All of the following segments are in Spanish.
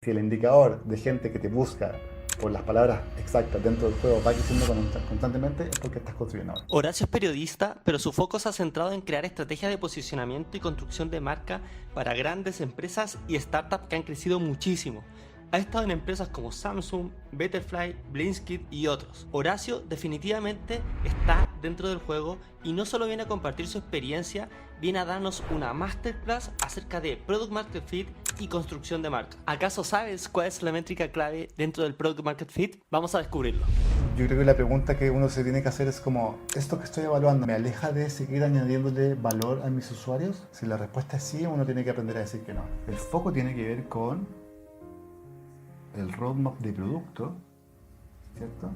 Si el indicador de gente que te busca por las palabras exactas dentro del juego va creciendo constantemente, es porque estás construyendo ahora. Horacio es periodista, pero su foco se ha centrado en crear estrategias de posicionamiento y construcción de marca para grandes empresas y startups que han crecido muchísimo. Ha estado en empresas como Samsung, Betterfly, Blinkit y otros. Horacio definitivamente está dentro del juego y no solo viene a compartir su experiencia, viene a darnos una masterclass acerca de Product Market Fit y construcción de marca. ¿Acaso sabes cuál es la métrica clave dentro del Product Market Fit? Vamos a descubrirlo. Yo creo que la pregunta que uno se tiene que hacer es como, ¿esto que estoy evaluando me aleja de seguir añadiéndole valor a mis usuarios? Si la respuesta es sí, uno tiene que aprender a decir que no. El foco tiene que ver con el roadmap de producto, ¿cierto?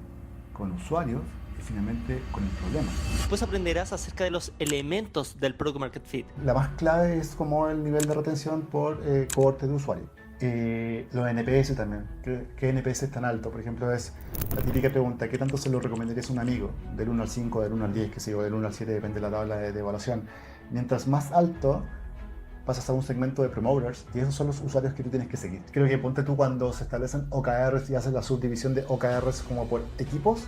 Con usuarios y finalmente con el problema. Después aprenderás acerca de los elementos del Product Market Fit. La más clave es como el nivel de retención por cohorte de usuario. Los NPS también. ¿Qué NPS es tan alto? Por ejemplo, es la típica pregunta: ¿qué tanto se lo recomendarías a un amigo? Del 1 al 5, del 1 al 10, que sé yo, del 1 al 7, depende de la tabla de evaluación. Mientras más alto, pasas a un segmento de promoters y esos son los usuarios que tú tienes que seguir. Creo que ponte tú cuando se establecen OKRs y haces la subdivisión de OKRs como por equipos,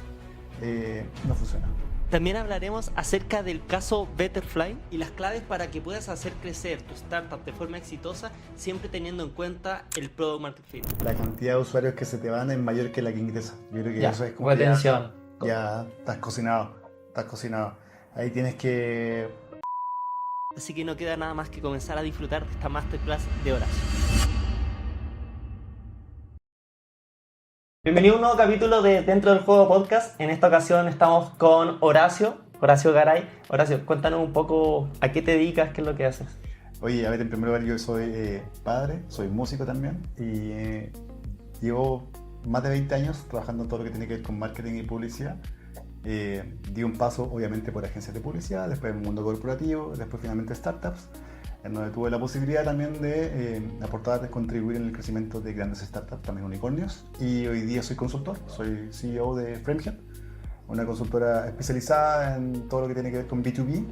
no funciona. También hablaremos acerca del caso Betterfly y las claves para que puedas hacer crecer tu startup de forma exitosa, siempre teniendo en cuenta el Product Market Fit. La cantidad de usuarios que se te van es mayor que la que ingresa. Yo creo que Ya, eso es como retención. ya estás cocinado, estás cocinado. Ahí tienes que... Así que no queda nada más que comenzar a disfrutar de esta masterclass de Horacio. Bienvenido a un nuevo capítulo de Dentro del Juego Podcast. En esta ocasión estamos con Horacio Garay. Horacio, cuéntanos un poco a qué te dedicas, qué es lo que haces. Oye, a ver, en primer lugar yo soy padre, soy músico también y llevo más de 20 años trabajando en todo lo que tiene que ver con marketing y publicidad. Di un paso obviamente por agencias de publicidad, después el mundo corporativo, después finalmente startups, en donde tuve la posibilidad también de aportar, contribuir en el crecimiento de grandes startups, también unicornios. Y hoy día soy consultor, soy CEO de Framehead, una consultora especializada en todo lo que tiene que ver con B2B.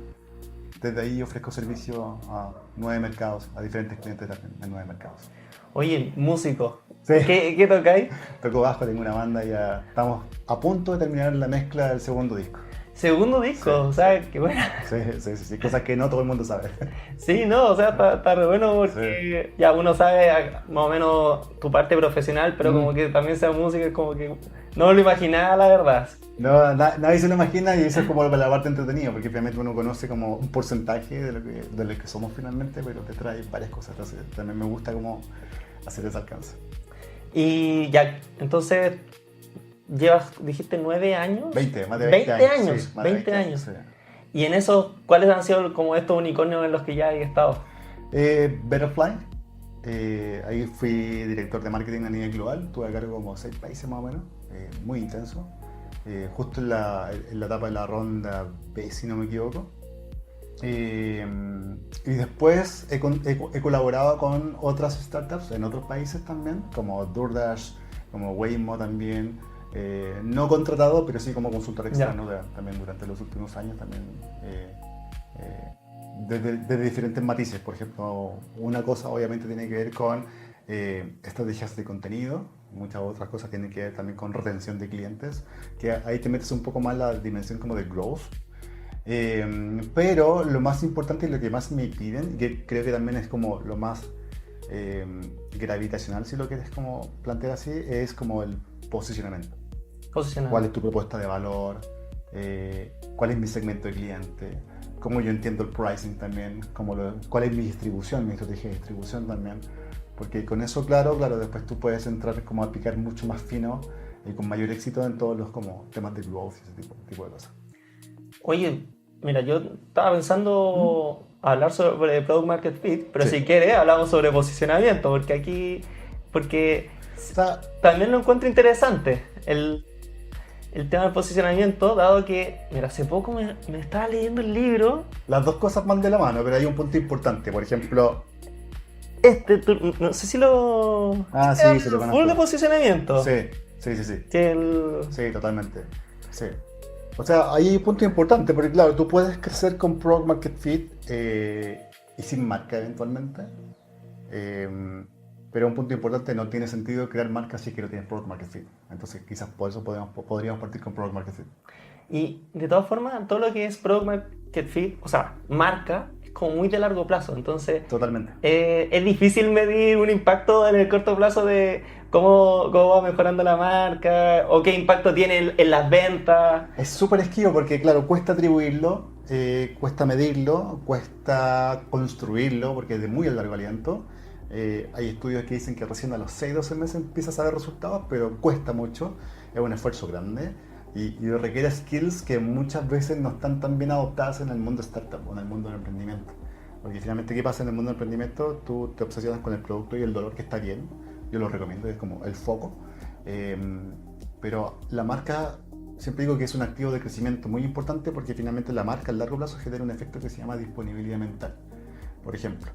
Desde ahí ofrezco servicio a 9 mercados, a diferentes clientes también en 9 mercados. Oye, músico. Sí. ¿Qué tocáis? Toco bajo, tengo una banda, ya estamos a punto de terminar la mezcla del segundo disco. Segundo disco, Sí, o sea, qué bueno. Sí, cosas que no todo el mundo sabe. Sí, no, o sea, está re bueno porque ya uno sabe más o menos tu parte profesional, pero como que también sea música, es como que no lo imaginaba, la verdad. No, nadie se lo imagina y eso es como la parte entretenida, porque obviamente uno conoce como un porcentaje de lo que somos finalmente, pero te trae varias cosas. Entonces también me gusta como hacer ese alcance. Y ya, entonces, dijiste 9 años. 20, más de 20 20 años. años, Sí, más de 20 años. Sí. Y en esos, ¿cuáles han sido como estos unicornios en los que ya he estado? Betterfly, ahí fui director de marketing a nivel global, tuve a cargo como 6 países más o menos, muy intenso, justo en la etapa de la ronda B, si no me equivoco. Y después he colaborado con otras startups en otros países también, como DoorDash, como Waymo también. No contratado, pero sí como consultor externo también durante los últimos años también. Desde diferentes matices. Por ejemplo, una cosa obviamente tiene que ver con estrategias de contenido, muchas otras cosas tienen que ver también con retención de clientes, que ahí te metes un poco más la dimensión como de growth. Pero lo más importante y lo que más me piden, y que creo que también es como lo más gravitacional, si lo quieres como plantear así, es como el posicionamiento. ¿Cuál es tu propuesta de valor? ¿Cuál es mi segmento de cliente? ¿Cómo yo entiendo el pricing también? ¿Cuál es mi distribución, mi estrategia de distribución también? Porque con eso, claro, después tú puedes entrar como a picar mucho más fino y con mayor éxito en todos los como temas de growth y ese tipo de cosas. Oye, mira, yo estaba pensando hablar sobre Product Market Fit, pero Sí. si quieres hablamos sobre posicionamiento, porque O sea, también lo encuentro interesante el tema del posicionamiento, dado que, mira, hace poco me estaba leyendo el libro, las dos cosas van de la mano, pero hay un punto importante. Por ejemplo, no sé si lo... sí, se lo conozco. Full de posicionamiento. Sí. Que Sí, totalmente. Sí. O sea, ahí hay un punto importante, porque claro, tú puedes crecer con Product Market Fit y sin marca eventualmente. Pero un punto importante, no tiene sentido crear marcas si es que no tienes Product Market Fit. Entonces quizás por eso podríamos partir con Product Market Fit. Y de todas formas, todo lo que es Product Market Fit, o sea, marca, es como muy de largo plazo. Entonces, Totalmente. Es difícil medir un impacto en el corto plazo de cómo va mejorando la marca o qué impacto tiene en las ventas. Es súper esquivo porque, claro, cuesta atribuirlo, cuesta medirlo, cuesta construirlo porque es de muy largo aliento. Hay estudios que dicen que recién a los 6-12 meses empiezas a ver resultados, pero cuesta mucho, es un esfuerzo grande y requiere skills que muchas veces no están tan bien adoptadas en el mundo startup o en el mundo del emprendimiento. Porque finalmente, ¿qué pasa en el mundo del emprendimiento? Tú te obsesionas con el producto y el dolor, que está bien, yo lo recomiendo, es como el foco. Pero la marca, siempre digo que es un activo de crecimiento muy importante porque finalmente la marca a largo plazo genera un efecto que se llama disponibilidad mental. Por ejemplo,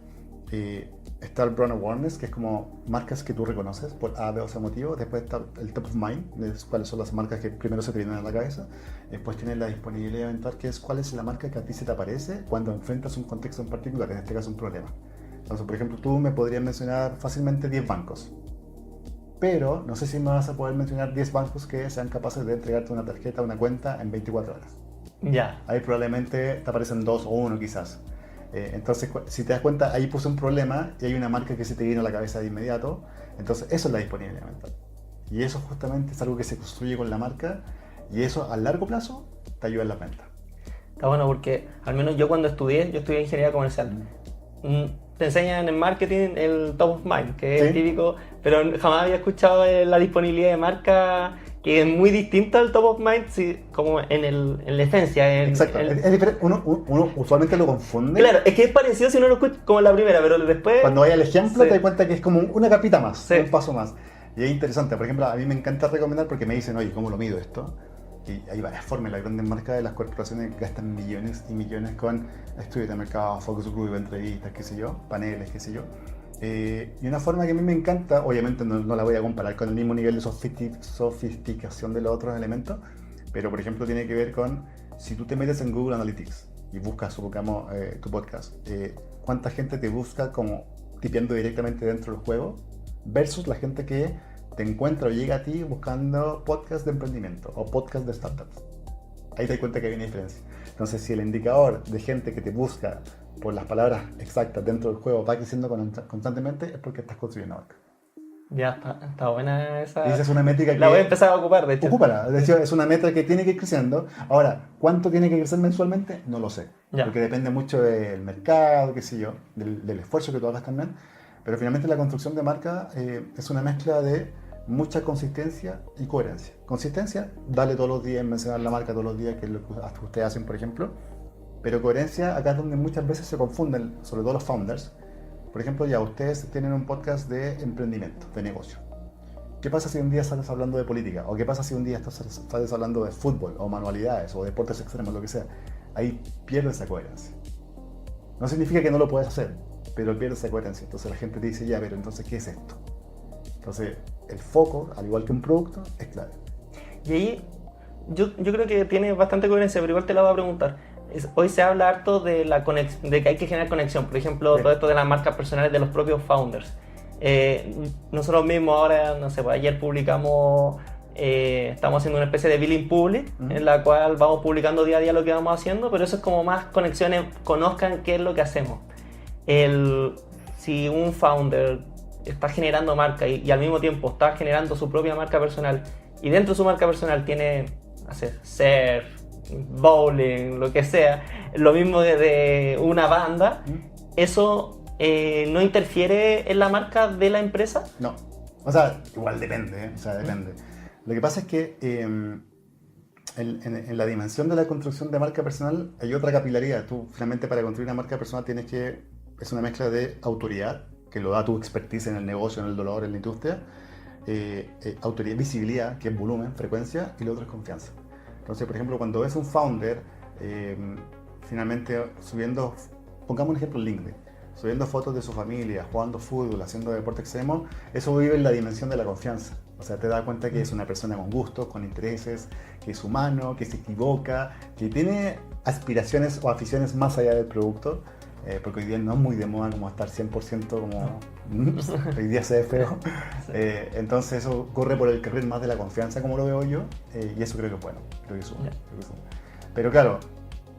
está el brand awareness, que es como marcas que tú reconoces por A, B o C motivo. Después está el top of mind, cuáles son las marcas que primero se te vienen a la cabeza. Después tienes la disponibilidad mental, que es cuál es la marca que a ti se te aparece cuando enfrentas un contexto en particular, en este caso un problema. Entonces, por ejemplo, tú me podrías mencionar fácilmente 10 bancos, pero no sé si me vas a poder mencionar 10 bancos que sean capaces de entregarte una tarjeta, una cuenta en 24 horas. Ya. Ahí probablemente te aparecen 2 o 1 quizás. Entonces, si te das cuenta, ahí puse un problema y hay una marca que se te viene a la cabeza de inmediato. Entonces, eso es la disponibilidad mental. Y eso justamente es algo que se construye con la marca y eso a largo plazo te ayuda en la venta. Está bueno porque al menos yo cuando estudié ingeniería comercial. Te enseñan en marketing el top of mind, que es ¿Sí? el típico, pero jamás había escuchado la disponibilidad de marca, que es muy distinta al top of mind, sí, como en la esencia. Exacto, es diferente. Uno usualmente lo confunde. Claro, es que es parecido si uno lo escucha como la primera, pero después... Cuando vaya al ejemplo Sí. te das cuenta que es como una capita más, Sí. un paso más. Y es interesante, por ejemplo, a mí me encanta recomendar porque me dicen, oye, ¿cómo lo mido esto? Y hay varias formas, las grandes marcas de las corporaciones gastan millones y millones con estudios de mercado, focus group, entrevistas, qué sé yo, paneles, qué sé yo. Y una forma que a mí me encanta, obviamente no la voy a comparar con el mismo nivel de sofisticación de los otros elementos, pero por ejemplo tiene que ver con, si tú te metes en Google Analytics y buscas, supongamos, tu podcast, ¿cuánta gente te busca como tipeando directamente dentro del juego? Versus la gente que te encuentra o llega a ti buscando podcast de emprendimiento o podcast de startups. Ahí te das cuenta que hay una diferencia. Entonces, si el indicador de gente que te busca por las palabras exactas dentro del juego va creciendo constantemente, es porque estás construyendo marca. Ya, está buena esa... Y esa es una métrica que... La voy a empezar a ocupar, de hecho. Ocúpala. De hecho, es una métrica que tiene que ir creciendo. Ahora, ¿cuánto tiene que crecer mensualmente? No lo sé. Ya. Porque depende mucho del mercado, qué sé yo, del esfuerzo que tú hagas también. Pero finalmente la construcción de marca es una mezcla de mucha consistencia y coherencia. Consistencia, dale todos los días, mencionar la marca todos los días, que es lo que ustedes hacen, por ejemplo. Pero coherencia, acá es donde muchas veces se confunden, sobre todo los founders. Por ejemplo, ya ustedes tienen un podcast de emprendimiento, de negocio. ¿Qué pasa si un día sales hablando de política? ¿O qué pasa si un día sales hablando de fútbol, o manualidades, o deportes extremos, lo que sea? Ahí pierdes esa coherencia. No significa que no lo puedes hacer, pero pierdes esa coherencia. Entonces la gente te dice, ya, pero entonces, ¿qué es esto? Entonces, el foco, al igual que un producto, es clave. Y ahí yo creo que tiene bastante coherencia, pero igual te la voy a preguntar. Hoy se habla harto de de que hay que generar conexión. Por ejemplo, Sí. todo esto de las marcas personales de los propios founders. Nosotros mismos ahora, no sé, pues ayer publicamos, estamos haciendo una especie de billing public, en la cual vamos publicando día a día lo que vamos haciendo, pero eso es como más conexiones, conozcan qué es lo que hacemos. Si un founder está generando marca y al mismo tiempo está generando su propia marca personal, y dentro de su marca personal tiene, no sé, surf, bowling, lo que sea, lo mismo de una banda, ¿eso no interfiere en la marca de la empresa? No. O sea, igual depende, ¿eh? O sea, depende. Lo que pasa es que en la dimensión de la construcción de marca personal hay otra capilaridad. Tú, finalmente, para construir una marca personal tienes que... Es una mezcla de autoridad, que lo da tu expertise en el negocio, en el dolor, en la industria. Autoridad, visibilidad, que es volumen, frecuencia, y lo otro es confianza. Entonces, por ejemplo, cuando ves un founder, finalmente subiendo, pongamos un ejemplo en LinkedIn, subiendo fotos de su familia, jugando fútbol, haciendo deporte extremo, eso vive en la dimensión de la confianza. O sea, te das cuenta que es una persona con gustos, con intereses, que es humano, que se equivoca, que tiene aspiraciones o aficiones más allá del producto. porque hoy día no es muy de moda como estar 100% como hoy día se ve feo. Sí. Entonces eso corre por el carril más de la confianza, como lo veo yo, y eso creo que es bueno, creo que suma, Ya. creo que suma. Pero claro,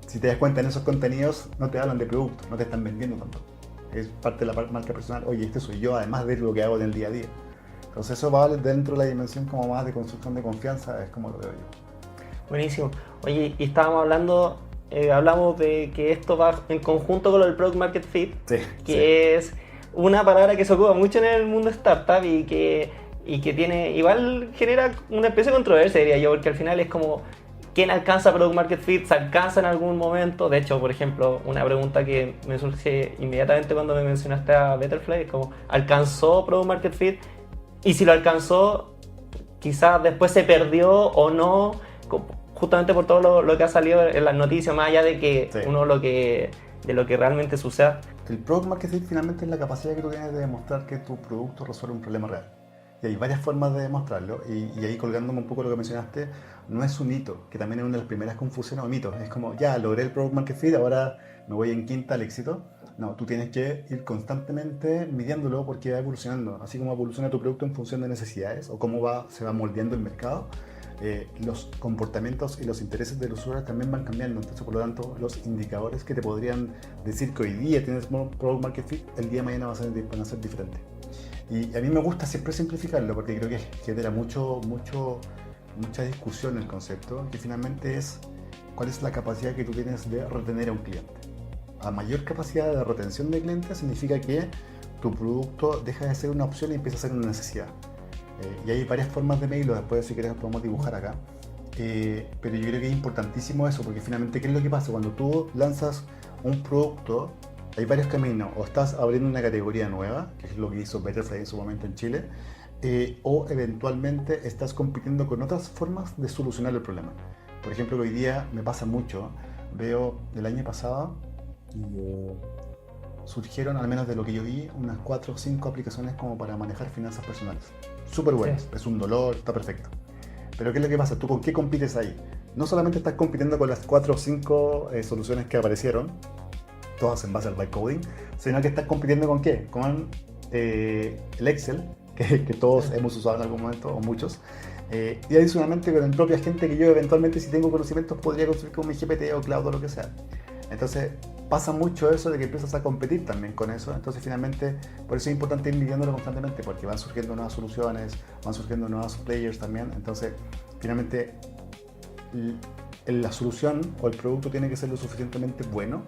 si te das cuenta en esos contenidos no te hablan de producto, no te están vendiendo tanto. Es parte de la marca personal, oye, este soy yo, además de lo que hago en el día a día. Entonces eso va dentro de la dimensión como más de construcción de confianza, es como lo veo yo. Buenísimo. Oye, y estábamos hablando, hablamos de que esto va en conjunto con lo del Product Market Fit, Sí, que es una palabra que se ocupa mucho en el mundo startup y que tiene, igual genera una especie de controversia, diría yo, porque al final es como, ¿quién alcanza Product Market Fit? ¿Se alcanza en algún momento? De hecho, por ejemplo, una pregunta que me surge inmediatamente cuando me mencionaste a Betterfly es como, ¿alcanzó Product Market Fit? Y si lo alcanzó, quizás después se perdió o no, justamente por todo lo que ha salido en las noticias, más allá de que Sí. de lo que realmente suceda. El Product Market Fit finalmente es la capacidad que tú tienes de demostrar que tu producto resuelve un problema real. Y hay varias formas de demostrarlo, y ahí colgándome un poco lo que mencionaste, no es un hito, que también es una de las primeras confusiones o mitos. Es como, ya, logré el Product Market Fit, ahora me voy en quinta al éxito. No, tú tienes que ir constantemente midiéndolo porque va evolucionando. Así como evoluciona tu producto en función de necesidades o cómo se va moldeando el mercado, los comportamientos y los intereses del usuario también van cambiando. Entonces, por lo tanto, los indicadores que te podrían decir que hoy día tienes Product Market Fit, el día de mañana van a ser diferentes. Y a mí me gusta siempre simplificarlo porque creo que genera mucha discusión el concepto, que finalmente es cuál es la capacidad que tú tienes de retener a un cliente. A mayor capacidad de retención de clientes significa que tu producto deja de ser una opción y empieza a ser una necesidad. Y hay varias formas de medirlo, después si quieres podemos dibujar acá. Pero yo creo que es importantísimo eso, porque finalmente, ¿qué es lo que pasa? Cuando tú lanzas un producto, hay varios caminos. O estás abriendo una categoría nueva, que es lo que hizo Betterfly en su momento en Chile, o eventualmente estás compitiendo con otras formas de solucionar el problema. Por ejemplo, hoy día me pasa mucho, veo el año pasado, surgieron, al menos de lo que yo vi, unas 4 o 5 aplicaciones como para manejar finanzas personales. Súper buenas, Sí. es un dolor, está perfecto. Pero ¿qué es lo que pasa? ¿Tú con qué compites ahí? No solamente estás compitiendo con las 4 o 5 soluciones que aparecieron, todas en base al byte coding, sino que estás compitiendo con qué? Con el Excel, que todos hemos usado en algún momento, o muchos, y adicionalmente con la propia gente que yo eventualmente, si tengo conocimientos, podría construir con mi GPT o Cloud o lo que sea. Entonces pasa mucho eso de que empiezas a competir también con eso. Entonces finalmente, por eso es importante ir midiéndolo constantemente, porque van surgiendo nuevas soluciones, van surgiendo nuevos players también. Entonces finalmente la solución o el producto tiene que ser lo suficientemente bueno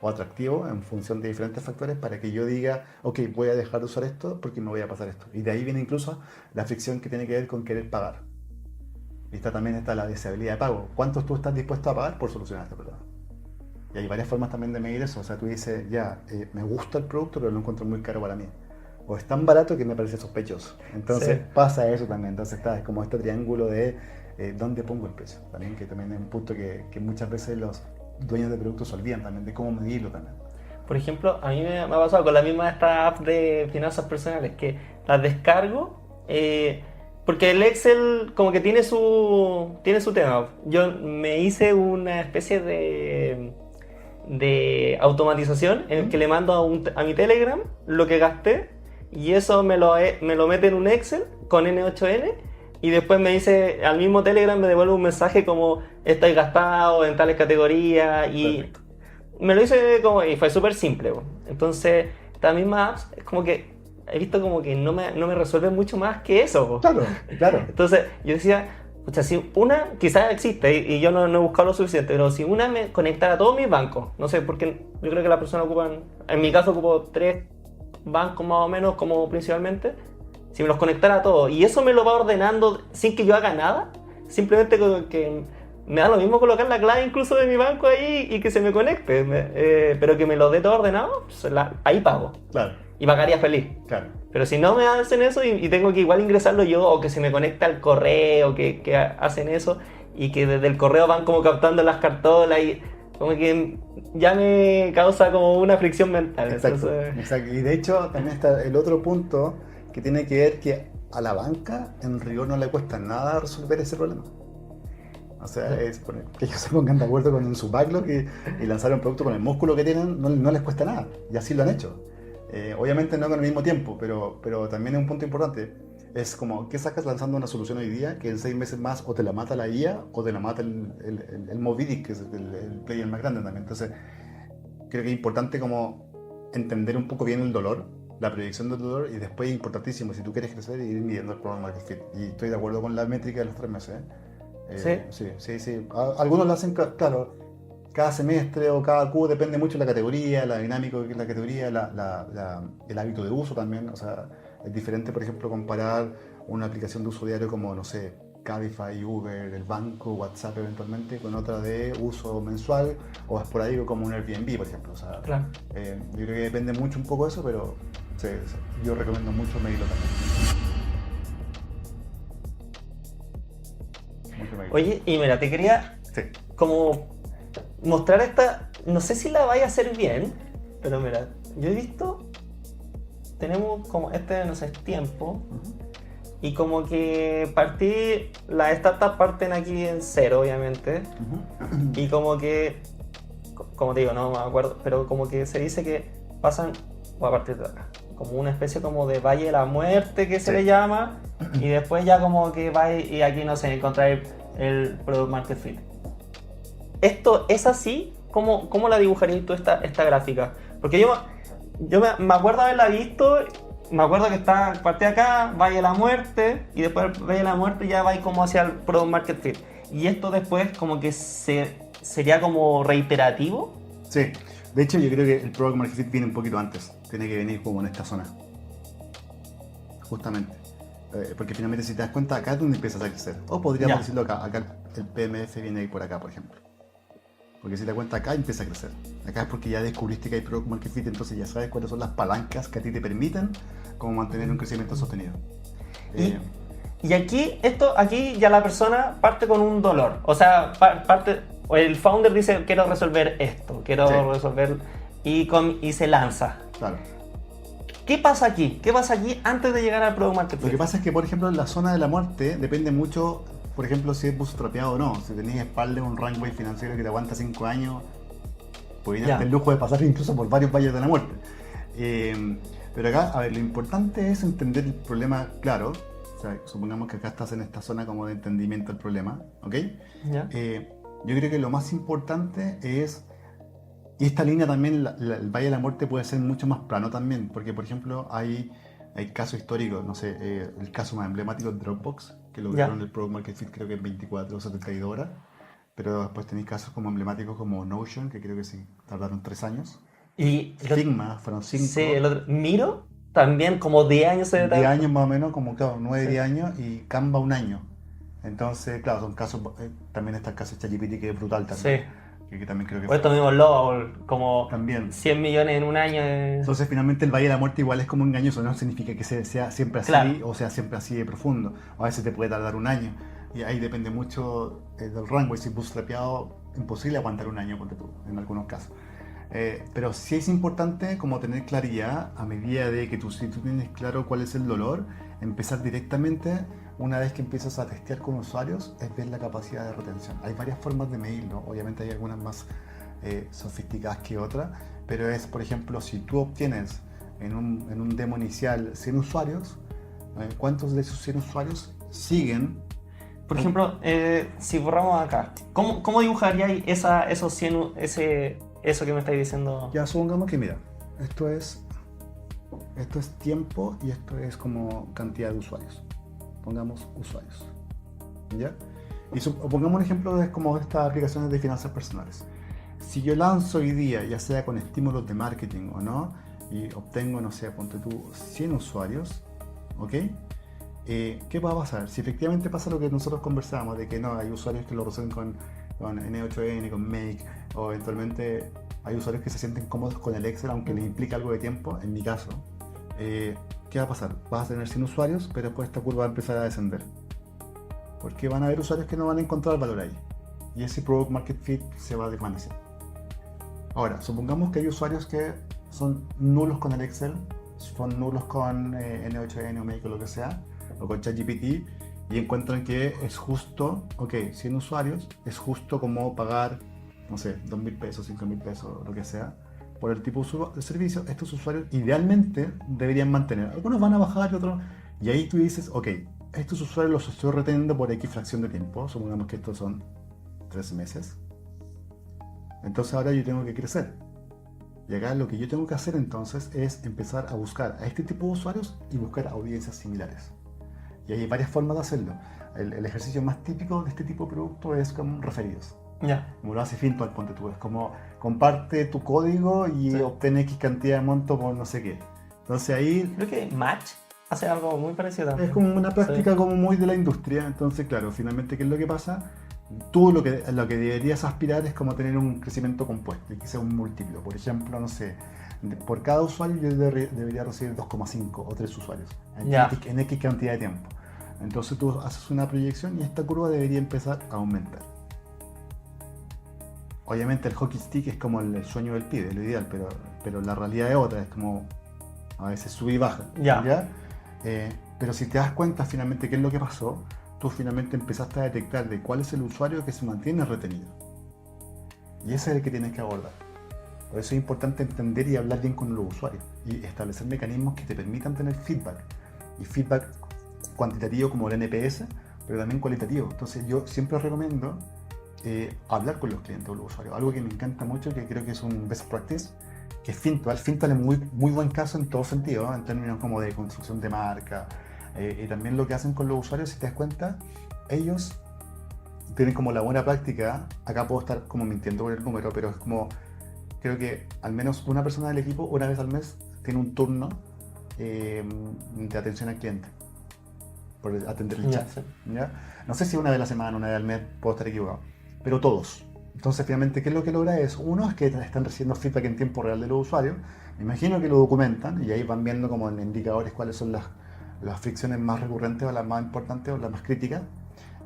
o atractivo en función de diferentes factores para que yo diga, ok, voy a dejar de usar esto porque me voy a pasar esto. Y de ahí viene incluso la fricción que tiene que ver con querer pagar. Y también está la deseabilidad de pago. ¿Cuánto tú estás dispuesto a pagar por solucionar este problema? Y hay varias formas también de medir eso. O sea, tú dices, ya, me gusta el producto, pero lo encuentro muy caro para mí. O es tan barato que me parece sospechoso. Entonces Sí. pasa eso también. Entonces está como este triángulo de dónde pongo el precio. También, que también es un punto que muchas veces los dueños de productos se olvidan también de cómo medirlo también. Por ejemplo, a mí me ha pasado con la misma esta app de finanzas personales, que las descargo, porque el Excel como que tiene su tema. Yo me hice una especie de automatización en el que le mando a mi Telegram lo que gasté, y eso me lo mete en un Excel con N8N, y después me dice, al mismo Telegram me devuelve un mensaje como, estáis gastado en tales categorías, y Perfecto. me lo hice como, y fue súper simple, po. Entonces, estas mismas apps, es como que he visto como que no me resuelven mucho más que eso, po. Claro, claro. Entonces, yo decía, o sea, si una quizás existe y yo no he buscado lo suficiente, pero si una me conectara a todos mis bancos, no sé, porque yo creo que las personas ocupan, en mi caso ocupo 3 bancos más o menos como principalmente, si me los conectara a todos y eso me lo va ordenando sin que yo haga nada, simplemente que me da lo mismo colocar la clave incluso de mi banco ahí y que se me conecte, pero que me lo dé todo ordenado, pues ahí pago Claro, y pagaría feliz. claro. Pero si no me hacen eso y tengo que igual ingresarlo yo, o que se me conecta al correo, que hacen eso, y que desde el correo van como captando las cartolas, y como que ya me causa como una fricción mental. Exacto, Entonces, exacto. Y de hecho también está el otro punto que tiene que ver que a la banca en rigor no le cuesta nada resolver ese problema. O sea, que ellos se pongan de acuerdo con su backlog y lanzar un producto con el músculo que tienen no les cuesta nada. Y así lo han hecho. Obviamente no con el mismo tiempo, pero también es un punto importante. Es como, ¿qué sacas lanzando una solución hoy día que en 6 meses más o te la mata la IA o te la mata el Movidic, que es el player más grande también? Entonces, creo que es importante como entender un poco bien el dolor, la predicción del dolor, y después es importantísimo, si tú quieres crecer, ir midiendo el Product Market Fit. Y estoy de acuerdo con la métrica de los 3 meses. Sí. Algunos lo hacen, claro, cada semestre o cada Q, depende mucho de la categoría, la dinámica de la categoría, el hábito de uso también. O sea, es diferente, por ejemplo, comparar una aplicación de uso diario como, no sé, Cabify, Uber, el banco, WhatsApp eventualmente, con otra de uso mensual o esporádico como un Airbnb, por ejemplo. O sea, Claro. yo creo que depende mucho un poco de eso, pero yo recomiendo mucho medirlo también. Mucho medirlo. Oye, y mira, te quería Sí. como mostrar esta, no sé si la vaya a hacer bien, pero mira, yo he visto, tenemos como no sé, tiempo, y como que las startups parten aquí en cero, obviamente, y como que, como te digo, no me acuerdo, pero como que se dice que pasan, o a partir de acá, como una especie como de valle de la muerte que se le llama, y después ya como que va y aquí no sé, encontrar el Product Market Fit. ¿Esto es así? ¿Cómo la dibujarías tú esta gráfica? Porque yo me acuerdo haberla visto, me acuerdo que está parte de acá, Valle de la Muerte, y después del Valle de la Muerte ya va como hacia el Product Market Fit. Y esto después como que sería como reiterativo. Sí, de hecho yo creo que el Product Market Fit viene un poquito antes, tiene que venir como en esta zona, justamente. Porque finalmente si te das cuenta acá es donde empiezas a crecer. O podríamos decirlo acá el PMF viene por acá, por ejemplo. Porque si te das cuenta acá empieza a crecer. Acá es porque ya descubriste que hay Product Market Fit, entonces ya sabes cuáles son las palancas que a ti te permiten como mantener un crecimiento sostenido. Y aquí ya la persona parte con un dolor. O sea, el founder dice, quiero resolver esto, resolver, y se lanza. Claro. ¿Qué pasa aquí? ¿Qué pasa aquí antes de llegar al Product Market Fit? Lo que pasa es que, por ejemplo, en la zona de la muerte depende mucho, por ejemplo, si es bootstrapeado o no. Si tenés espalda un runway financiero que te aguanta 5 años, puedes darte el lujo de pasar incluso por varios valles de la muerte. Pero acá, a ver, lo importante es entender el problema claro. O sea, supongamos que acá estás en esta zona como de entendimiento del problema, ¿ok? Yo creo que lo más importante es, y esta línea también, el Valle de la Muerte puede ser mucho más plano también, porque por ejemplo hay casos históricos, no sé, el caso más emblemático es Dropbox, que lograron el Product Market Fit creo que en 24 o 72 horas, pero después tenéis casos como emblemáticos como Notion, que creo que sí, tardaron 3 años, y Figma, fueron 5. Sí, el otro, Miro, también como 10 años se debe 10 años más o menos, como claro, 9, 10 años, y Canva 1 año. Entonces, claro, son casos, también está el caso de ChatGPT que es brutal también. Sí. Que también creo que o estos mismos logos, como también 100 millones en un año. Entonces finalmente el Valle de la Muerte igual es como engañoso, no significa que sea siempre así, claro, o sea siempre así de profundo. A veces te puede tardar 1 año y ahí depende mucho del rango. Y si bootstrapeado, imposible aguantar 1 año, ponte tú, en algunos casos. Pero sí es importante como tener claridad a medida de que si tú tienes claro cuál es el dolor, empezar directamente. Una vez que empiezas a testear con usuarios, es ver la capacidad de retención. Hay varias formas de medirlo, obviamente hay algunas más sofisticadas que otras, pero es, por ejemplo, si tú obtienes en un demo inicial 100 usuarios, ¿cuántos de esos 100 usuarios siguen? Por ejemplo, si borramos acá, ¿cómo dibujaríais esos 100, eso que me estáis diciendo? Ya supongamos que, mira, esto es tiempo y esto es como cantidad de usuarios. Pongamos usuarios, ¿ya? Y pongamos un ejemplo de como estas aplicaciones de finanzas personales. Si yo lanzo hoy día, ya sea con estímulos de marketing o no, y obtengo, no sé, ponte tú 100 usuarios, ¿ok? ¿Qué va a pasar? Si efectivamente pasa lo que nosotros conversábamos, de que no, hay usuarios que lo resuelven con N8N, con Make, o eventualmente hay usuarios que se sienten cómodos con el Excel, aunque les implica algo de tiempo, en mi caso, ¿qué va a pasar? Vas a tener 100 usuarios, pero después esta curva va a empezar a descender. Porque van a haber usuarios que no van a encontrar el valor ahí. Y ese Product Market Fit se va a desvanecer. Ahora, supongamos que hay usuarios que son nulos con el Excel, son nulos con N8N o Make o lo que sea, o con ChatGPT, y encuentran que es justo, 100 usuarios, es justo como pagar, no sé, 2.000 pesos, 5.000 pesos, lo que sea, por el tipo de servicio. Estos usuarios idealmente deberían mantener. Algunos van a bajar y otros... Y ahí tú dices, estos usuarios los estoy reteniendo por X fracción de tiempo. Supongamos que estos son 3 meses. Entonces ahora yo tengo que crecer. Y acá lo que yo tengo que hacer entonces es empezar a buscar a este tipo de usuarios y buscar audiencias similares. Y hay varias formas de hacerlo. El ejercicio más típico de este tipo de producto es con referidos. Como lo hace Fintual, ponte tú. Es como comparte tu código y obtén X cantidad de monto por no sé qué. Entonces ahí... Creo que Match hace algo muy parecido también. Es como una práctica como muy de la industria. Entonces, claro, finalmente, ¿qué es lo que pasa? Tú lo que deberías aspirar es como tener un crecimiento compuesto, y que sea un múltiplo. Por ejemplo, no sé, por cada usuario yo debería recibir 2,5 o 3 usuarios en X cantidad de tiempo. Entonces tú haces una proyección y esta curva debería empezar a aumentar. Obviamente el hockey stick es como el sueño del pibe, lo ideal, pero la realidad es otra, es como a veces sube y baja. ¿Ya? Pero si te das cuenta finalmente qué es lo que pasó, tú finalmente empezaste a detectar de cuál es el usuario que se mantiene retenido. Y ese es el que tienes que abordar. Por eso es importante entender y hablar bien con los usuarios y establecer mecanismos que te permitan tener feedback. Y feedback cuantitativo como el NPS, pero también cualitativo. Entonces yo siempre recomiendo hablar con los clientes o los usuarios. Algo que me encanta mucho, que creo que es un best practice, que es Fintual. Fintual es muy buen caso en todo sentido, en términos como de construcción de marca. Y también lo que hacen con los usuarios, si te das cuenta, ellos tienen como la buena práctica. Acá puedo estar como mintiendo con el número, pero es como, creo que al menos una persona del equipo una vez al mes tiene un turno de atención al cliente por atender el chat. ¿Ya? No sé si una vez a la semana, una vez al mes, puedo estar equivocado, pero todos. Entonces finalmente, ¿qué es lo que logra eso? Uno es que están recibiendo feedback en tiempo real de los usuarios. Me imagino que lo documentan y ahí van viendo como en indicadores cuáles son las fricciones más recurrentes o las más importantes o las más críticas.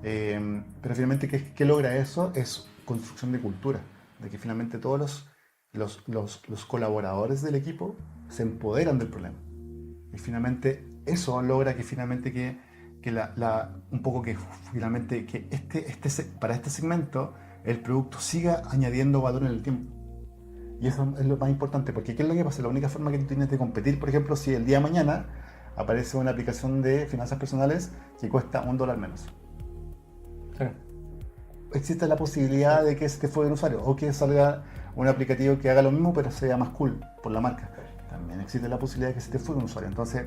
Pero finalmente, ¿qué logra eso? Es construcción de cultura, de que finalmente todos los colaboradores del equipo se empoderan del problema. Y finalmente eso logra que finalmente un poco que finalmente que para este segmento el producto siga añadiendo valor en el tiempo. Y eso es lo más importante, porque ¿qué es lo que pasa? La única forma que tú tienes de competir, por ejemplo, si el día de mañana aparece una aplicación de finanzas personales que cuesta $1 menos. Sí. Existe la posibilidad de que se te fue el usuario, o que salga un aplicativo que haga lo mismo pero sea más cool por la marca. También existe la posibilidad de que se te fue un usuario. Entonces,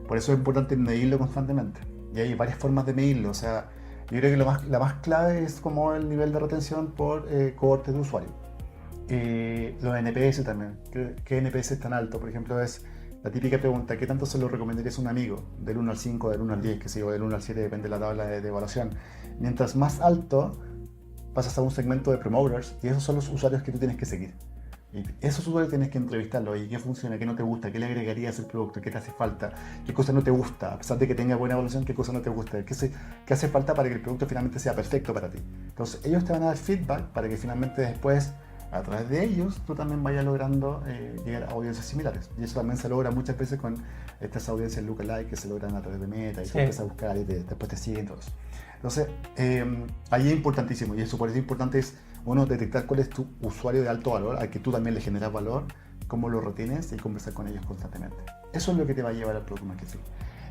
por eso es importante medirlo constantemente. Y hay varias formas de medirlo. O sea, yo creo que la más clave es como el nivel de retención por cohortes de usuario. Los NPS también. ¿Qué NPS es tan alto? Por ejemplo, es la típica pregunta: ¿qué tanto se lo recomendarías a un amigo? Del 1 al 5, del 1 al 10, que sé yo, del 1 al 7, depende de la tabla de evaluación. Mientras más alto, pasas a un segmento de promoters, y esos son los usuarios que tú tienes que seguir. Y esos usuarios tienes que entrevistarlos. ¿Y qué funciona? ¿Qué no te gusta? ¿Qué le agregarías al producto? ¿Qué te hace falta? ¿Qué cosa no te gusta? A pesar de que tenga buena evaluación, ¿qué cosa no te gusta? ¿Qué hace falta para que el producto finalmente sea perfecto para ti? Entonces ellos te van a dar feedback para que finalmente después, a través de ellos, tú también vayas logrando llegar a audiencias similares. Y eso también se logra muchas veces con estas audiencias lookalike que se logran a través de Meta, y tú empiezas a buscar y después te siguen todos. Entonces, ahí es importantísimo, y eso por eso es importante es uno, detectar cuál es tu usuario de alto valor, al que tú también le generas valor, cómo lo retienes y conversar con ellos constantemente. Eso es lo que te va a llevar al Product Market Fit.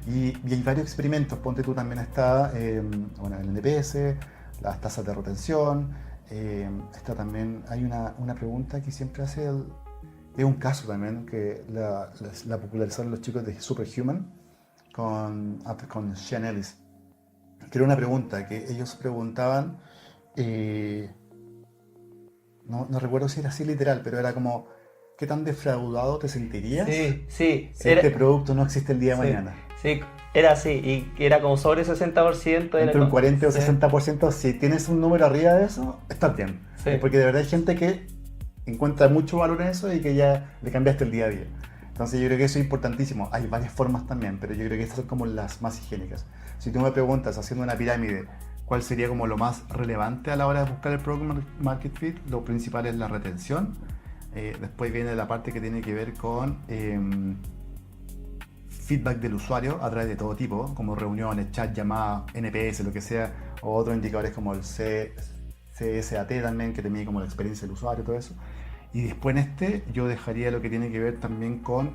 Y hay varios experimentos. Ponte tú, también está el NPS, las tasas de retención. Está también, hay una pregunta que siempre hace es un caso también que la popularizaron los chicos de Superhuman con Sean Ellis, que era una pregunta que ellos preguntaban. No recuerdo si era así literal, pero era como: ¿qué tan defraudado te sentirías si este producto no existe el día de mañana? Sí, era así, y era como sobre 60%. Entre un 40 o 60%, si tienes un número arriba de eso, estás bien. Sí. Porque de verdad hay gente que encuentra mucho valor en eso y que ya le cambiaste el día a día. Entonces yo creo que eso es importantísimo. Hay varias formas también, pero yo creo que estas son como las más higiénicas. Si tú me preguntas, haciendo una pirámide, ¿cuál sería como lo más relevante a la hora de buscar el Product Market Fit? Lo principal es la retención. Después viene la parte que tiene que ver con feedback del usuario a través de todo tipo, como reuniones, chat, llamadas, NPS, lo que sea, o otros indicadores como el CSAT también, que te mide como la experiencia del usuario, todo eso. Y después en yo dejaría lo que tiene que ver también con,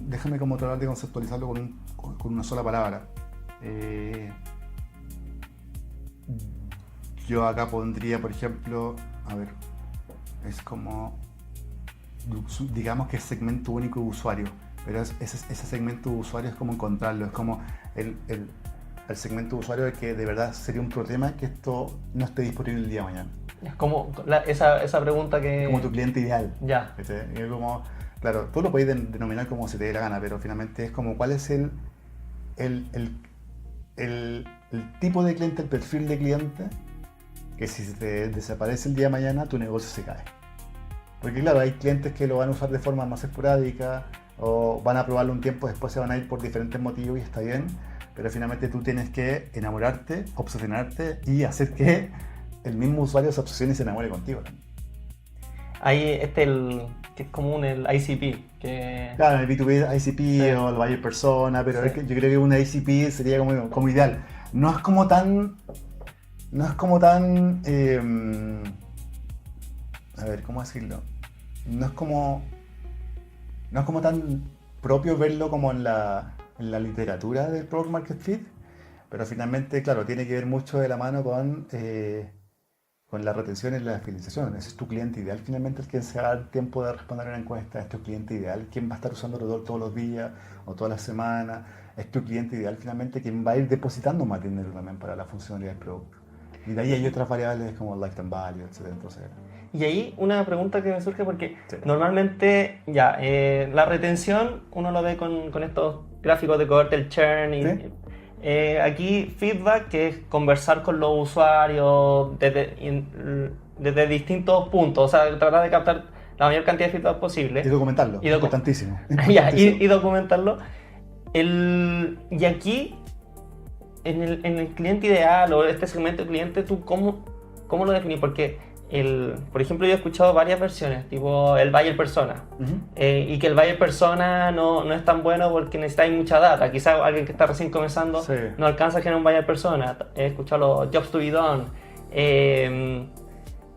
déjame como tratar de conceptualizarlo con una sola palabra. Yo acá pondría, por ejemplo, es como, digamos que es segmento único de usuario, pero ese segmento de usuario es como encontrarlo, es como el segmento de usuario de que de verdad sería un problema que esto no esté disponible el día de mañana. Es como esa pregunta que... Como tu cliente ideal. Ya. Es como, claro, tú lo puedes denominar como se te dé la gana, pero finalmente es como cuál es el tipo de cliente, el perfil de cliente, que si se te desaparece el día de mañana, tu negocio se cae. Porque claro, hay clientes que lo van a usar de forma más esporádica o van a probarlo un tiempo, después se van a ir por diferentes motivos y está bien, pero finalmente tú tienes que enamorarte, obsesionarte y hacer que el mismo usuario se obsesione y se enamore contigo también. Hay que es común, el ICP. Claro, el B2B ICP sí. O el buyer persona, pero sí. Yo creo que una ICP sería como ideal. No es como tan... a ver, ¿cómo decirlo? No es como tan propio verlo como en la literatura del Product Market Fit, pero finalmente, claro, tiene que ver mucho de la mano con la retención y la fidelización. Ese es tu cliente ideal, finalmente, el que se da el tiempo de responder a una encuesta. Es tu cliente ideal, quien va a estar usándolo todos los días o todas las semanas. Es tu cliente ideal, finalmente, quien va a ir depositando más dinero también para la funcionalidad del producto. Y de ahí hay otras variables como el lifetime value, etc. Entonces, y ahí una pregunta que me surge porque sí. Normalmente la retención uno lo ve con estos gráficos de cohorte, el churn y ¿sí? Aquí feedback, que es conversar con los usuarios desde distintos puntos, o sea, tratar de captar la mayor cantidad de feedback posible. Y documentarlo, importantísimo. Y documentarlo. Y aquí, en el cliente ideal o este segmento de cliente, ¿tú cómo lo definís? Porque, por ejemplo, yo he escuchado varias versiones, tipo el buyer persona, y que el buyer persona no es tan bueno porque necesitáis mucha data. Quizás alguien que está recién comenzando sí. No alcanza a generar un buyer persona. He escuchado los jobs to be done.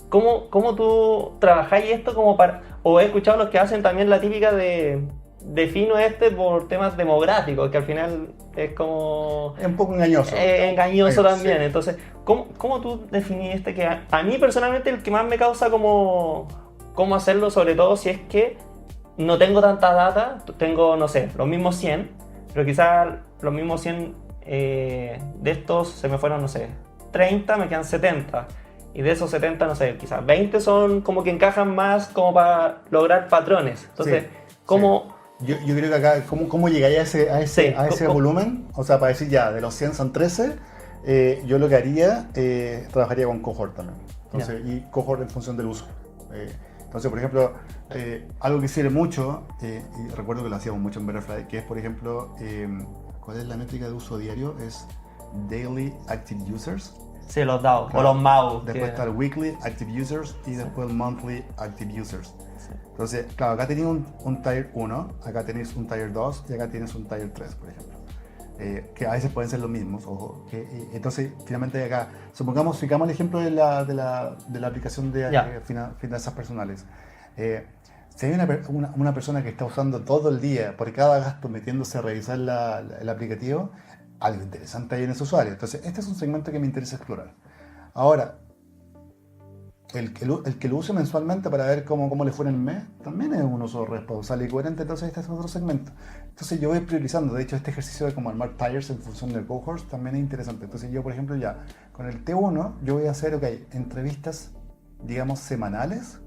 ¿Cómo tú trabajáis esto como para...? O he escuchado los que hacen también la típica de... Defino por temas demográficos, que al final es como... Es un poco engañoso. Engañoso también. Sí. Entonces, ¿cómo tú definís que a mí personalmente el que más me causa cómo hacerlo, sobre todo si es que no tengo tanta data, tengo, no sé, los mismos 100, pero quizás los mismos 100 de estos se me fueron, no sé, 30, me quedan 70. Y de esos 70, no sé, quizás 20 son como que encajan más como para lograr patrones. Entonces, sí, ¿cómo...? Sí. Yo creo que acá, ¿cómo llegaría a ese volumen? O sea, para decir ya, de los 100 son 13, yo lo que haría, trabajaría con cohort también. Entonces, y cohort en función del uso. Entonces, por ejemplo, algo que sirve mucho, y recuerdo que lo hacíamos mucho en Betterfly, que es, por ejemplo, ¿cuál es la métrica de uso diario? Es Daily Active Users. Sí, los DAO, claro. O los MAU. Después está el Weekly Active Users y después el Monthly Active Users. Entonces, claro, acá tenéis un Tier 1, acá tenéis un Tier 2 y acá tienes un Tier 3, por ejemplo. Que a veces pueden ser los mismos, ojo. Entonces, finalmente acá, sigamos el ejemplo de la aplicación de finanzas personales. Si hay una persona que está usando todo el día, por cada gasto, metiéndose a revisar el aplicativo, algo interesante hay en ese usuario. Entonces, este es un segmento que me interesa explorar. Ahora, el que lo use mensualmente para ver cómo le fue en el mes, también es un uso responsable y coherente, entonces este es otro segmento. Entonces yo voy priorizando, de hecho este ejercicio de como armar tires en función del cohorts también es interesante. Entonces yo, por ejemplo, ya con el T1 yo voy a hacer, entrevistas, digamos, semanales.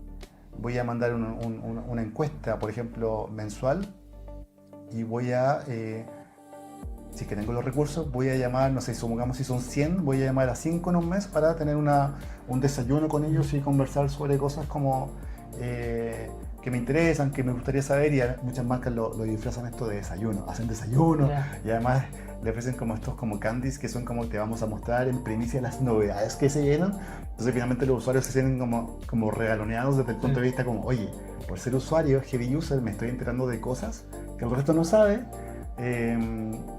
Voy a mandar una encuesta, por ejemplo, mensual, y voy a... si es que tengo los recursos, voy a llamar, no sé, supongamos si son 100, voy a llamar a 5 en un mes para tener un desayuno con ellos y conversar sobre cosas como que me interesan, que me gustaría saber, y muchas marcas lo disfrazan esto de desayuno, hacen desayuno, y además le ofrecen como estos como candies que son como te vamos a mostrar en primicia las novedades que se llenan. Entonces finalmente los usuarios se sienten como regaloneados desde el punto de vista como, oye, por ser usuario, heavy user, me estoy enterando de cosas que el resto no sabe,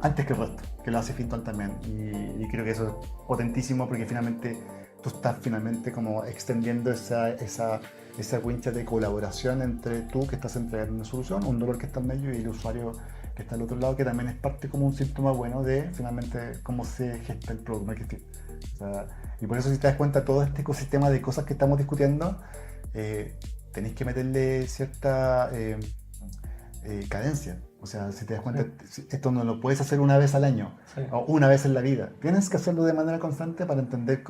antes que el resto, que lo hace Fintual también. Y creo que eso es potentísimo porque finalmente tú estás finalmente como extendiendo esa wincha de colaboración entre tú que estás entregando una solución, un dolor que está en medio, y el usuario que está al otro lado, que también es parte como un síntoma bueno de finalmente cómo se gesta el product market fit. O sea, y por eso si te das cuenta todo este ecosistema de cosas que estamos discutiendo, tenéis que meterle cierta cadencia. O sea, si te das cuenta, esto no lo puedes hacer una vez al año o una vez en la vida. Tienes que hacerlo de manera constante para entender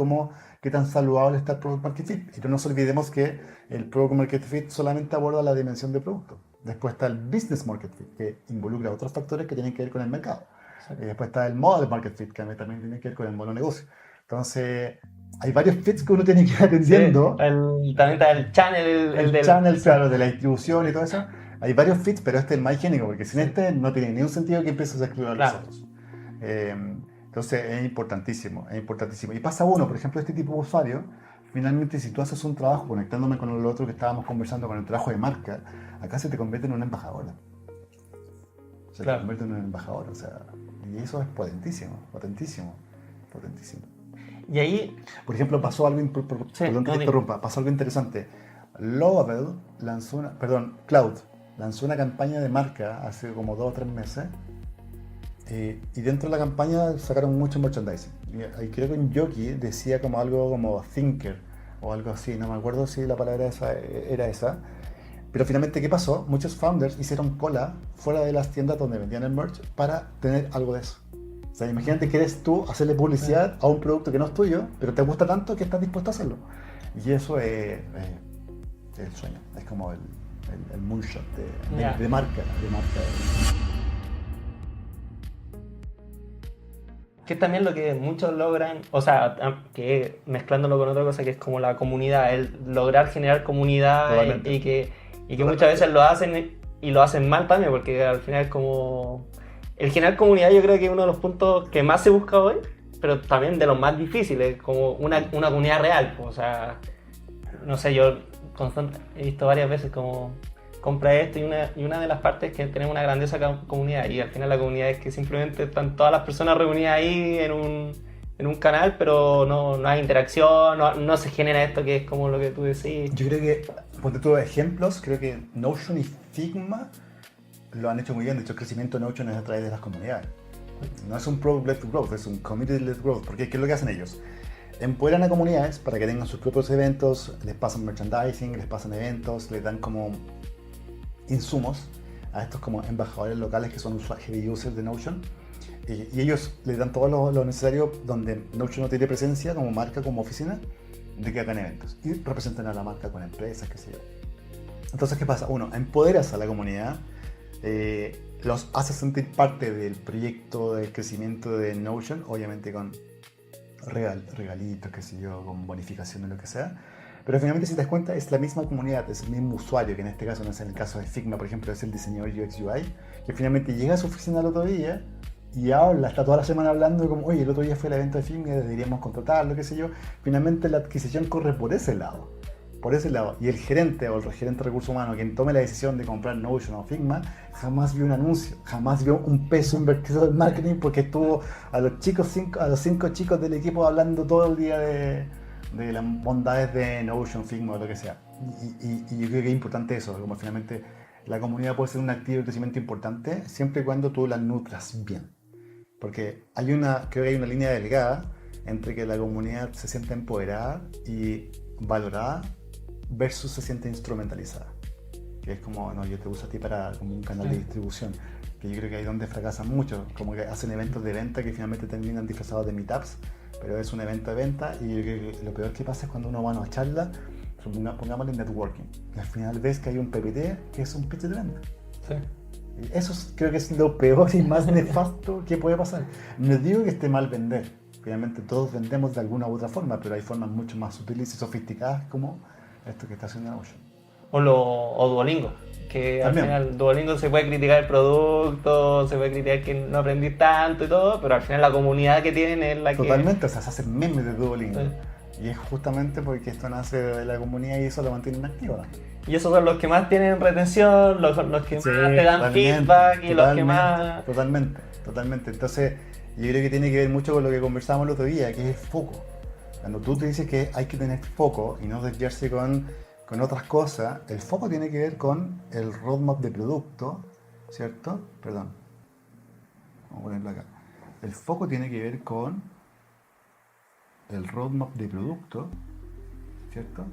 qué tan saludable está el Product Market Fit. Y no nos olvidemos que el Product Market Fit solamente aborda la dimensión de producto. Después está el Business Market Fit, que involucra otros factores que tienen que ver con el mercado. Y después está el Model Market Fit, que también tiene que ver con el modelo de negocio. Entonces, hay varios fits que uno tiene que ir atendiendo. Sí, también está el channel. El channel, claro, de la distribución y todo eso. Hay varios fits, pero este es el más higiénico, porque sin este no tiene ningún sentido que empieces a excluir a los otros. Entonces es importantísimo, es importantísimo. Y pasa uno, por ejemplo, este tipo de usuario, finalmente si tú haces un trabajo conectándome con el otro que estábamos conversando, con el trabajo de marca, acá se te convierte en una embajadora. Se te convierte en un embajador, o sea, y eso es potentísimo, potentísimo, potentísimo. Y ahí, por ejemplo, pasó algo, perdón que te interrumpa, pasó algo interesante. Lovable Cloud lanzó una campaña de marca hace como 2 o 3 meses, y dentro de la campaña sacaron mucho merchandising. Y creo que en Yoki decía como algo como Thinker o algo así, no me acuerdo si la palabra era esa. Pero finalmente, ¿qué pasó? Muchos founders hicieron cola fuera de las tiendas donde vendían el merch para tener algo de eso. O sea, imagínate que eres tú hacerle publicidad a un producto que no es tuyo, pero te gusta tanto que estás dispuesto a hacerlo. Y eso es el sueño, es como el moonshot de marca. Que es también lo que muchos logran, o sea, que mezclándolo con otra cosa que es como la comunidad, el lograr generar comunidad y que muchas veces lo hacen y lo hacen mal también, porque al final es como... El generar comunidad yo creo que es uno de los puntos que más se busca hoy, pero también de los más difíciles, como una comunidad real. O sea, no sé, yo he visto varias veces como compra esto y una de las partes es que tenemos una grandiosa comunidad, y al final la comunidad es que simplemente están todas las personas reunidas ahí en un canal, pero no hay interacción, no se genera esto que es como lo que tú decís. Yo creo que, ponte tú ejemplos, creo que Notion y Figma lo han hecho muy bien. De hecho, el crecimiento de Notion es a través de las comunidades. No es un product-led growth, es un community-led growth. Porque ¿qué es lo que hacen ellos? Empoderan a comunidades para que tengan sus propios eventos, les pasan merchandising, les pasan eventos, les dan como insumos a estos como embajadores locales que son heavy users de Notion. Y ellos les dan todo lo necesario donde Notion no tiene presencia como marca, como oficina, de que hagan eventos. Y representan a la marca con empresas, qué sé yo. Entonces, ¿qué pasa? Uno, empoderas a la comunidad, los haces sentir parte del proyecto del crecimiento de Notion, obviamente con regalitos, qué sé yo, con bonificación o lo que sea. Pero finalmente, si te das cuenta, es la misma comunidad, es el mismo usuario, que en este caso no es en el caso de Figma, por ejemplo, es el diseñador UX UI, que finalmente llega a su oficina el otro día y habla, está toda la semana hablando como, oye, el otro día fue el evento de Figma, deberíamos contratarlo, qué sé yo. Finalmente la adquisición corre por ese lado. Y el gerente o el gerente de recursos humanos, quien tome la decisión de comprar Notion o Figma, jamás vio un anuncio, jamás vio un peso invertido en marketing, porque estuvo a los 5 chicos del equipo hablando todo el día de las bondades de Notion, Figma o lo que sea. Y yo creo que es importante eso, como finalmente la comunidad puede ser un activo de crecimiento importante siempre y cuando tú la nutras bien. Porque creo que hay una línea delgada entre que la comunidad se sienta empoderada y valorada versus se siente instrumentalizada. Que es como, no, yo te uso a ti como un canal de distribución. Que yo creo que ahí es donde fracasan mucho, como que hacen eventos de venta que finalmente terminan disfrazados de meetups, pero es un evento de venta, y yo creo que lo peor que pasa es cuando uno va a una charla, pongámosle networking, y al final ves que hay un PPT que es un pitch de venta. Sí. Y eso creo que es lo peor y más nefasto que puede pasar. No digo que esté mal vender, finalmente todos vendemos de alguna u otra forma, pero hay formas mucho más sutiles y sofisticadas como esto que está haciendo Notion. o Duolingo, que al También. final Duolingo se puede criticar el producto, se puede criticar que no aprendí tanto y todo, pero al final la comunidad que tienen es la que... Totalmente, o sea, se hacen memes de Duolingo. Sí. Y es justamente porque esto nace de la comunidad y eso lo mantienen activo también. Y esos son los que más tienen retención, los que más Sí, te dan totalmente, feedback y los que más... Totalmente. Entonces, yo creo que tiene que ver mucho con lo que conversábamos el otro día, que es foco. Cuando tú te dices que hay que tener foco y no desviarse con otras cosas, el foco tiene que ver con el roadmap de producto, ¿cierto? Perdón. Vamos a ponerlo acá. El foco tiene que ver con el roadmap de producto, ¿cierto?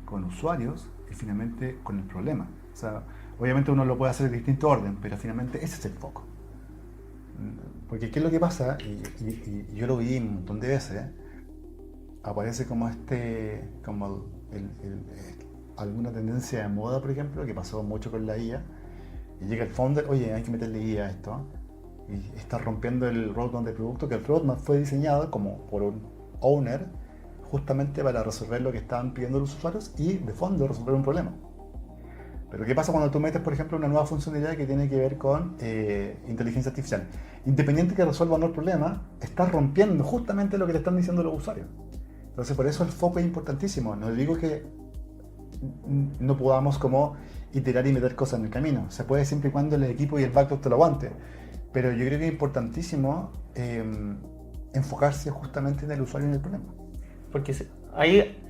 Con usuarios y finalmente con el problema. O sea, obviamente uno lo puede hacer en distinto orden, pero finalmente ese es el foco. Porque ¿qué es lo que pasa? Y yo lo vi un montón de veces, aparece como alguna tendencia de moda, por ejemplo, que pasó mucho con la IA, y llega el founder, oye, hay que meterle IA a esto, y está rompiendo el roadmap de producto, que el roadmap fue diseñado como por un owner, justamente para resolver lo que estaban pidiendo los usuarios y de fondo resolver un problema. Pero ¿qué pasa cuando tú metes, por ejemplo, una nueva funcionalidad que tiene que ver con inteligencia artificial? Independiente que resuelva o no el problema, estás rompiendo justamente lo que te están diciendo los usuarios. Entonces, por eso el foco es importantísimo. No digo que no podamos como iterar y meter cosas en el camino. Se puede siempre y cuando el equipo y el backlog te lo aguante. Pero yo creo que es importantísimo enfocarse justamente en el usuario y en el problema. Porque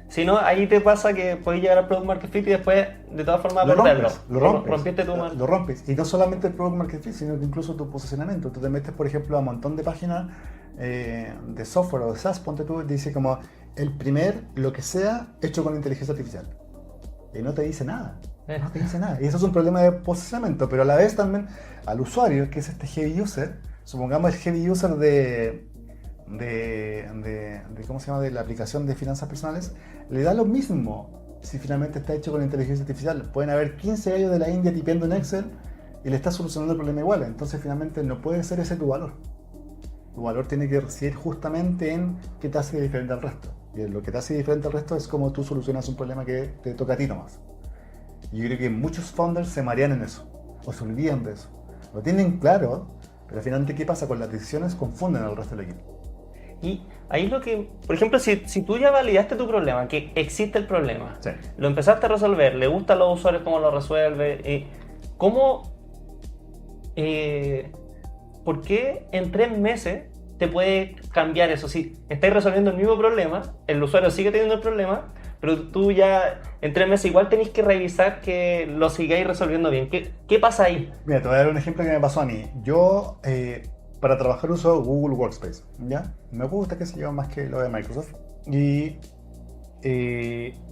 si no, ahí te pasa que puedes llegar al Product Market Fit y después, de todas formas, perderlo. Rompiste tu mano. Lo rompes. Y no solamente el Product Market Fit, sino que incluso tu posicionamiento. Tú te metes, por ejemplo, a un montón de páginas de software o de SaaS, ponte tú, dice como el primer, lo que sea, hecho con inteligencia artificial. Y no te dice nada. No te dice nada. Y eso es un problema de posicionamiento, pero a la vez también al usuario, que es este heavy user, supongamos el heavy user de ¿cómo se llama? De la aplicación de finanzas personales, le da lo mismo si finalmente está hecho con inteligencia artificial. Pueden haber 15 gallos de la India tipeando en Excel y le está solucionando el problema igual. Entonces finalmente no puede ser ese tu valor. Tu valor tiene que residir justamente en qué te hace diferente al resto. Y lo que te hace diferente al resto es cómo tú solucionas un problema que te toca a ti nomás. Y yo creo que muchos founders se marean en eso, o se olvidan de eso. Lo tienen claro, pero finalmente ¿qué pasa? Con las decisiones confunden al resto del equipo. Y ahí lo que, por ejemplo, si tú ya validaste tu problema, que existe el problema, Sí. lo empezaste a resolver, le gusta a los usuarios cómo lo resuelve, ¿por qué en 3 meses te puede cambiar eso? Si estáis resolviendo el mismo problema, el usuario sigue teniendo el problema, pero tú ya en 3 meses igual tenéis que revisar que lo sigáis resolviendo bien. ¿Qué pasa ahí? Mira, te voy a dar un ejemplo que me pasó a mí. Yo, para trabajar uso Google Workspace, ¿ya? Me gusta que se lleva más que lo de Microsoft. Y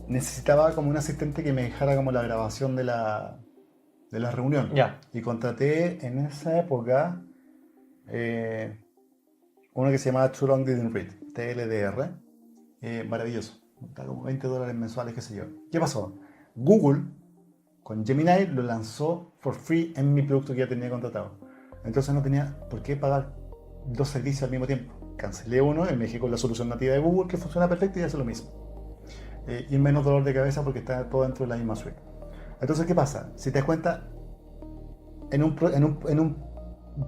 necesitaba como un asistente que me dejara como la grabación de la reunión. Ya. Y contraté en esa época uno que se llamaba Too Long Didn't Read, TLDR. Maravilloso. Está como $20 mensuales, qué sé yo. ¿Qué pasó? Google, con Gemini, lo lanzó for free en mi producto que ya tenía contratado. Entonces no tenía por qué pagar 2 servicios al mismo tiempo. Cancelé uno y me dejé con la solución nativa de Google que funciona perfecto y hace lo mismo. Y menos dolor de cabeza porque está todo dentro de la misma suite. Entonces, ¿qué pasa? Si te das cuenta, en un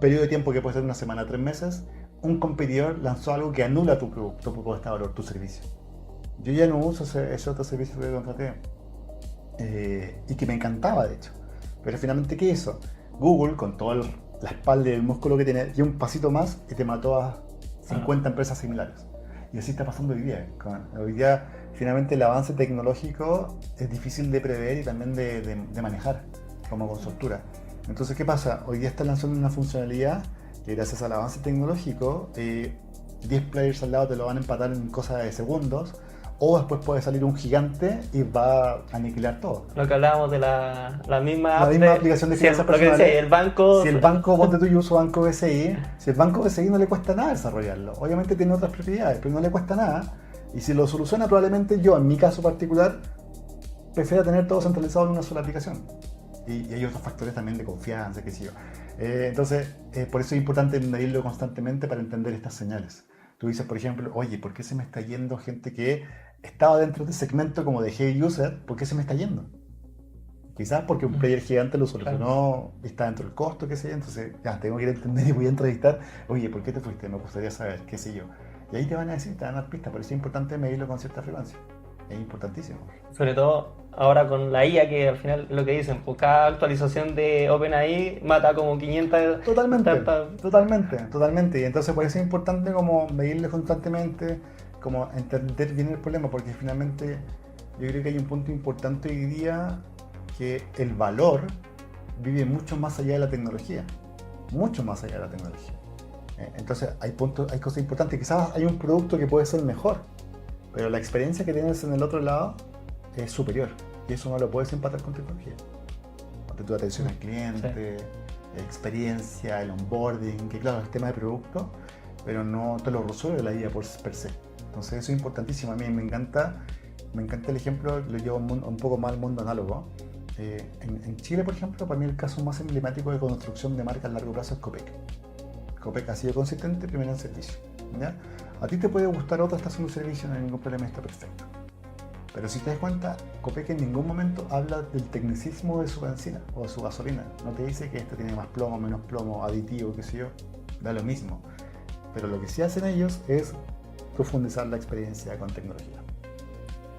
periodo de tiempo que puede ser una semana, 3 meses, un competidor lanzó algo que anula tu propuesta de valor, tu servicio. Yo ya no uso ese otro servicio que contraté y que me encantaba, de hecho. Pero finalmente, ¿qué hizo? Google, con toda la espalda y el músculo que tiene, dio un pasito más y te mató a 50 empresas similares. Y así está pasando hoy día. Hoy día, finalmente, el avance tecnológico es difícil de prever y también de manejar como consultora. Entonces, ¿qué pasa? Hoy día está lanzando una funcionalidad que gracias al avance tecnológico, 10 players al lado te lo van a empatar en cosas de segundos, o después puede salir un gigante y va a aniquilar todo. Lo que hablábamos de la misma aplicación de finanzas personales. Lo que decía, el banco... Si el banco, ponte tú, yo uso Banco BCI, si el Banco BCI no le cuesta nada desarrollarlo. Obviamente tiene otras prioridades, pero no le cuesta nada. Y si lo soluciona, probablemente yo, en mi caso particular, prefiero tener todo centralizado en una sola aplicación. Y hay otros factores también de confianza, qué sé yo. Entonces, por eso es importante medirlo constantemente para entender estas señales. Tú dices, por ejemplo, oye, ¿por qué se me está yendo gente que estaba dentro de este segmento como de heavy user? ¿Por qué se me está yendo? Quizás porque un player gigante lo solucionó y está dentro del costo, qué sé yo, entonces ya tengo que ir a entender y voy a entrevistar, oye, ¿por qué te fuiste? Me gustaría saber, qué sé yo. Y ahí te van a decir, te van a dar pistas, por eso es importante medirlo con cierta frecuencia. Es importantísimo. Sobre todo ahora con la IA, que al final lo que dicen, pues cada actualización de OpenAI mata como 500 startups. Totalmente. Y entonces por eso es importante como medirlo constantemente, como entender bien el problema, porque finalmente yo creo que hay un punto importante hoy día que el valor vive mucho más allá de la tecnología, mucho más allá de la tecnología. Entonces hay cosas importantes, quizás hay un producto que puede ser mejor, pero la experiencia que tienes en el otro lado es superior y eso no lo puedes empatar con tecnología. Tu atención al cliente, experiencia, el onboarding, que claro, es tema de producto, pero no te lo resuelve la IA per se. Entonces eso es importantísimo. A mí me encanta el ejemplo, lo llevo un poco más al mundo análogo. En Chile, por ejemplo, para mí el caso más emblemático de construcción de marca a largo plazo es Copec. Copec ha sido consistente primero en servicio, ¿ya? A ti te puede gustar otra estación de servicio, no hay ningún problema, está perfecto. Pero si te das cuenta, Copec en ningún momento habla del tecnicismo de su benzina o de su gasolina. No te dice que este tiene más plomo, menos plomo, aditivo, qué sé yo, da lo mismo. Pero lo que sí hacen ellos es profundizar la experiencia con tecnología.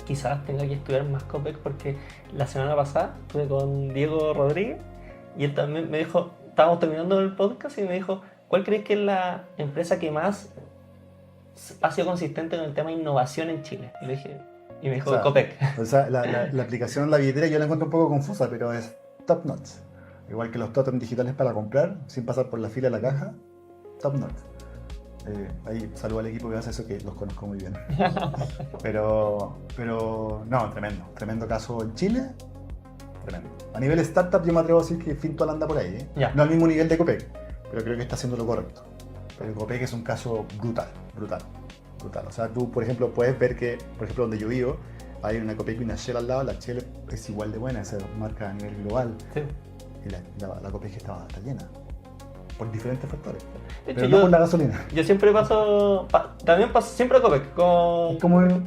Quizás tenga que estudiar más Copec porque la semana pasada estuve con Diego Rodríguez y él también me dijo, estábamos terminando el podcast y me dijo, ¿cuál crees que es la empresa que más ha sido consistente con el tema de innovación en Chile? Y me dijo, Copec. O sea, la aplicación, la billetera, yo la encuentro un poco confusa, pero es top notch. Igual que los tótems digitales para comprar, sin pasar por la fila de la caja, top notch. Ahí saludo al equipo que hace eso, que los conozco muy bien. Pero no, tremendo caso en Chile, tremendo. A nivel startup yo me atrevo a decir que Fintual anda por ahí, no al mismo nivel de Copec, pero creo que está haciendo lo correcto. Pero Copec es un caso brutal. O sea, tú, por ejemplo, puedes ver que, por ejemplo, donde yo vivo, hay una Copec y una Shell al lado, la Shell es igual de buena, es marca a nivel global, y la Copec está llena. Por diferentes factores. De hecho, pero no por la gasolina. Yo siempre también paso siempre a Copec.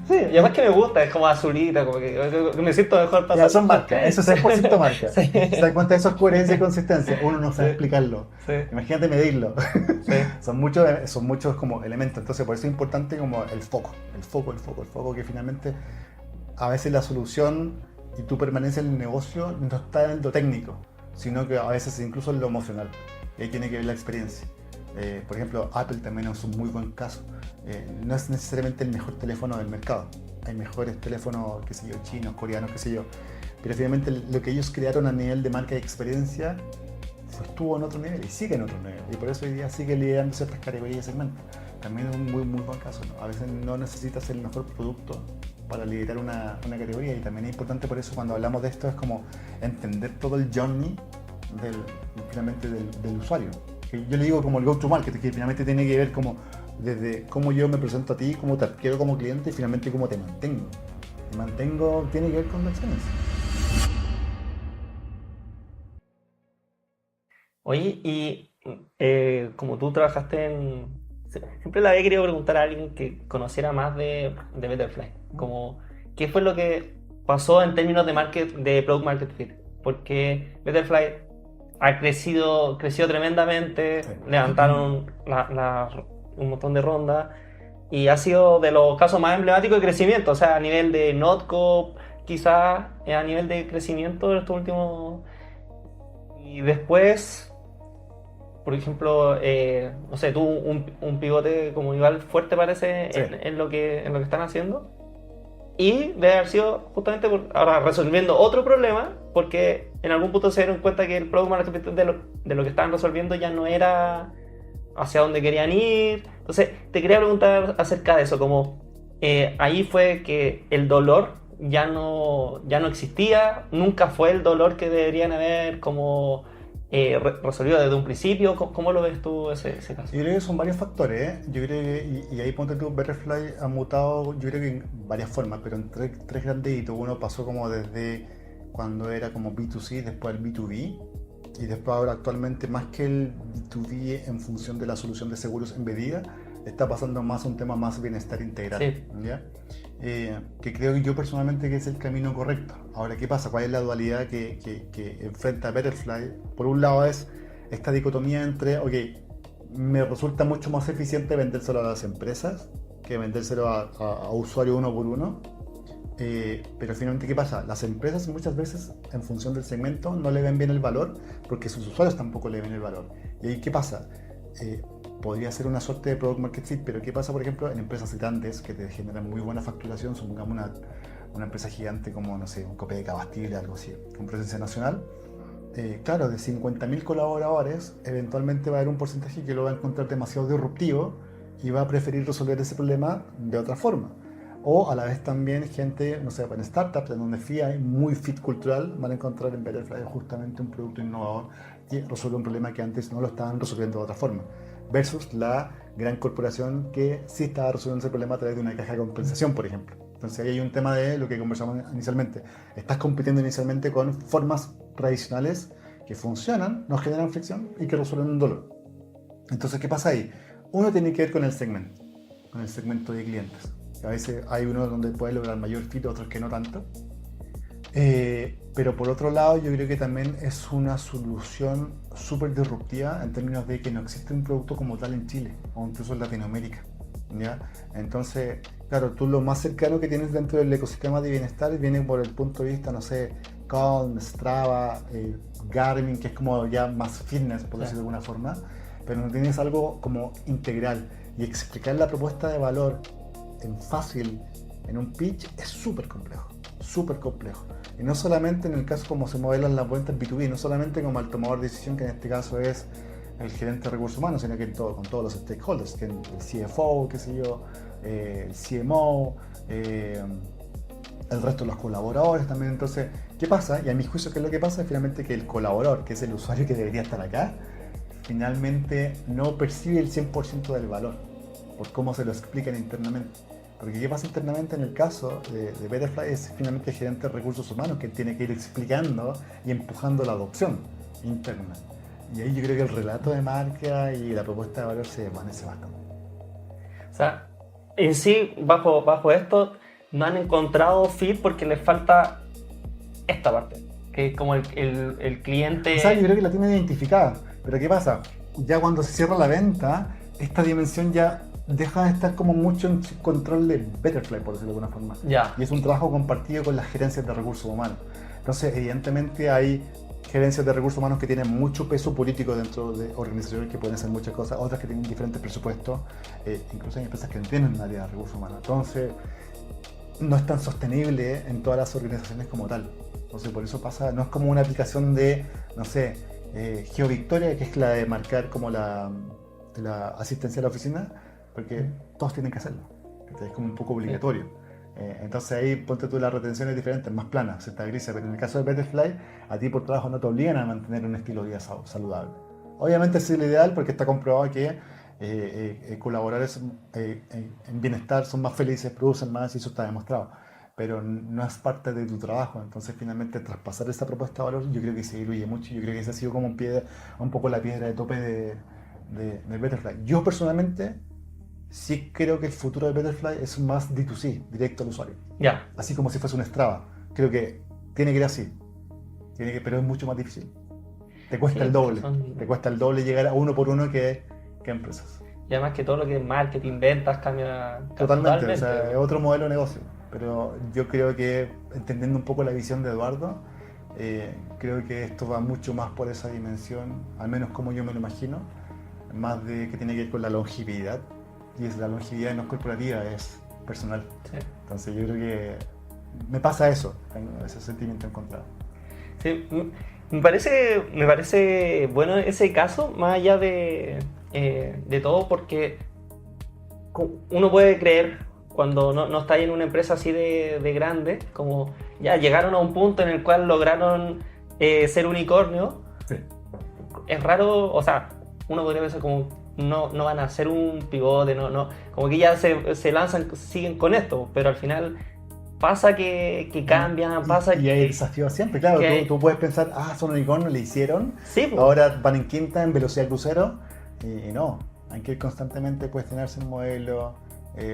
Sí. Y además que me gusta, es como azulita, como que me siento mejor pasando. Ya, son marcas, eso es 100% marca. Sí. ¿Se dan cuenta de eso? Es coherencia y consistencia. Uno no sabe explicarlo. Sí. Imagínate medirlo. Sí. son muchos como elementos. Entonces por eso es importante como el foco, que finalmente a veces la solución y tu permanencia en el negocio no está en lo técnico, sino que a veces incluso en lo emocional. Y ahí tiene que ver la experiencia. Por ejemplo, Apple también es un muy buen caso. No es necesariamente el mejor teléfono del mercado. Hay mejores teléfonos, qué sé yo, chinos, coreanos, qué sé yo. Pero finalmente lo que ellos crearon a nivel de marca y experiencia estuvo en otro nivel y sigue en otro nivel. Y por eso hoy día sigue liderando ciertas categorías y segmentos. También es un muy buen caso, ¿no? A veces no necesitas el mejor producto para liderar una categoría, y también es importante por eso cuando hablamos de esto es como entender todo el journey finalmente del usuario. Que yo le digo como el go-to-market, que finalmente tiene que ver como desde cómo yo me presento a ti, cómo te adquiero como cliente y finalmente cómo te mantengo. Tiene que ver con la experiencia. Oye, y como tú trabajaste siempre le había querido preguntar a alguien que conociera más de Betterfly, como qué fue lo que pasó en términos de product market fit, porque Betterfly ha crecido tremendamente, sí. Levantaron un montón de rondas y ha sido de los casos más emblemáticos de crecimiento, o sea, a nivel de Notco, quizás a nivel de crecimiento de estos últimos. Y después, por ejemplo, no sé, tuvo un pivote como igual fuerte parece, sí. en lo que están haciendo. Y debe haber sido justamente ahora resolviendo otro problema, porque en algún punto se dieron cuenta que el product market fit de lo que estaban resolviendo ya no era hacia donde querían ir. Entonces, te quería preguntar acerca de eso, como ahí fue que el dolor ya no existía, nunca fue el dolor que deberían haber como resolvido desde un principio. ¿Cómo lo ves tú ese caso? Yo creo que son varios factores, ¿eh? Yo creo que, y ahí ponte tú, Betterfly ha mutado, yo creo que en varias formas, pero en tres grandes hitos. Uno pasó como desde cuando era como B2C, después el B2B, y después ahora actualmente más que el B2B en función de la solución de seguros embedida, está pasando más a un tema más bienestar integral, sí. ¿Ya? que creo yo personalmente que es el camino correcto. Ahora, ¿qué pasa? ¿Cuál es la dualidad que enfrenta Betterfly? Por un lado es esta dicotomía entre, ok, me resulta mucho más eficiente vendérselo a las empresas que vendérselo a usuario uno por uno. Pero finalmente, ¿qué pasa? Las empresas muchas veces, en función del segmento, no le ven bien el valor porque sus usuarios tampoco le ven el valor. ¿Y ahí qué pasa? Podría ser una suerte de product market fit, pero ¿qué pasa, por ejemplo, en empresas grandes que te generan muy buena facturación? Supongamos una empresa gigante como, no sé, un Copec, Bastille, algo así, con presencia nacional. Claro, de 50.000 colaboradores, eventualmente va a haber un porcentaje que lo va a encontrar demasiado disruptivo y va a preferir resolver ese problema de otra forma. O a la vez también gente, no sé, en startups, en donde sí hay muy fit cultural, van a encontrar en Betterfly justamente un producto innovador y resuelve un problema que antes no lo estaban resolviendo de otra forma. Versus la gran corporación que sí estaba resolviendo ese problema a través de una caja de compensación, por ejemplo. Entonces ahí hay un tema de lo que conversamos inicialmente. Estás compitiendo inicialmente con formas tradicionales que funcionan, no generan fricción y que resuelven un dolor. Entonces, ¿qué pasa ahí? Uno tiene que ver con el segmento de clientes. A veces hay uno donde puede lograr mayor fit, otros que no tanto. Pero por otro lado, yo creo que también es una solución súper disruptiva en términos de que no existe un producto como tal en Chile o incluso en Latinoamérica, ¿ya? Entonces, claro, tú lo más cercano que tienes dentro del ecosistema de bienestar viene por el punto de vista, no sé, Calm, Strava, Garmin, que es como ya más fitness, por decirlo de alguna forma, pero no tienes algo como integral. Y explicar la propuesta de valor en fácil, en un pitch, es súper complejo, súper complejo. Y no solamente en el caso como se modelan las ventas B2B, no solamente como el tomador de decisión, que en este caso es el gerente de recursos humanos, sino que con todos los stakeholders, que el CFO, qué sé yo, el CMO, el resto de los colaboradores también. Entonces, ¿qué pasa? Y a mi juicio, ¿qué es lo que pasa? Es finalmente que el colaborador, que es el usuario que debería estar acá, finalmente no percibe el 100% del valor por cómo se lo explican internamente. Porque ¿qué pasa internamente en el caso de Betterfly? Es finalmente el gerente de recursos humanos que tiene que ir explicando y empujando la adopción interna. Y ahí yo creo que el relato de marca y la propuesta de valor se desvanece bastante. O sea, en sí, bajo esto, no han encontrado fit porque les falta esta parte, que es como el cliente... O sea, yo creo que la tienen identificada. Pero ¿qué pasa? Ya cuando se cierra la venta, esta dimensión ya deja de estar como mucho en control de Betterfly, por decirlo de alguna forma. Ya. Y es un trabajo compartido con las gerencias de recursos humanos. Entonces, evidentemente hay gerencias de recursos humanos que tienen mucho peso político dentro de organizaciones que pueden hacer muchas cosas, otras que tienen diferentes presupuestos, incluso hay empresas que no tienen un área de recursos humanos. Entonces, no es tan sostenible en todas las organizaciones como tal. Entonces, por eso pasa, no es como una aplicación de, no sé, GeoVictoria, que es la de marcar como la asistencia a la oficina, porque todos tienen que hacerlo. Es como un poco obligatorio. Entonces ahí ponte tú, la retención es diferente, es más plana, se estabiliza, pero en el caso de Betterfly, a ti por trabajo no te obligan a mantener un estilo de vida saludable. Obviamente es lo ideal porque está comprobado que colaboradores en bienestar son más felices, producen más y eso está demostrado. Pero no es parte de tu trabajo, entonces finalmente traspasar esa propuesta de valor yo creo que se diluye mucho. Yo creo que esa ha sido como un poco la piedra de tope de Betterfly. Yo personalmente sí creo que el futuro de Betterfly es más D2C, directo al usuario. Ya. Así como si fuese un Strava. Creo que tiene que ir así, pero es mucho más difícil. Te cuesta el doble, te cuesta el doble llegar a uno por uno que empresas. Y además que todo lo que es marketing, ventas cambia totalmente. O sea, es otro modelo de negocio. Pero yo creo que, entendiendo un poco la visión de Eduardo, creo que esto va mucho más por esa dimensión, al menos como yo me lo imagino, más de que tiene que ver con la longevidad. Y la longevidad no es corporativa, es personal. Sí. Entonces yo creo que me pasa eso, tengo ese sentimiento encontrado. Sí, me parece bueno ese caso, más allá de todo, porque uno puede creer, cuando no está en una empresa así de grande, como ya llegaron a un punto en el cual lograron ser unicornio. Sí. Es raro, o sea, uno podría pensar como no van a hacer un pivote, como que ya se lanzan, siguen con esto, pero al final pasa que cambian, y hay desafíos siempre, claro, tú puedes pensar, son unicornio, le hicieron, sí, pues. Ahora van en quinta, en velocidad crucero, y no, hay que constantemente cuestionarse el modelo,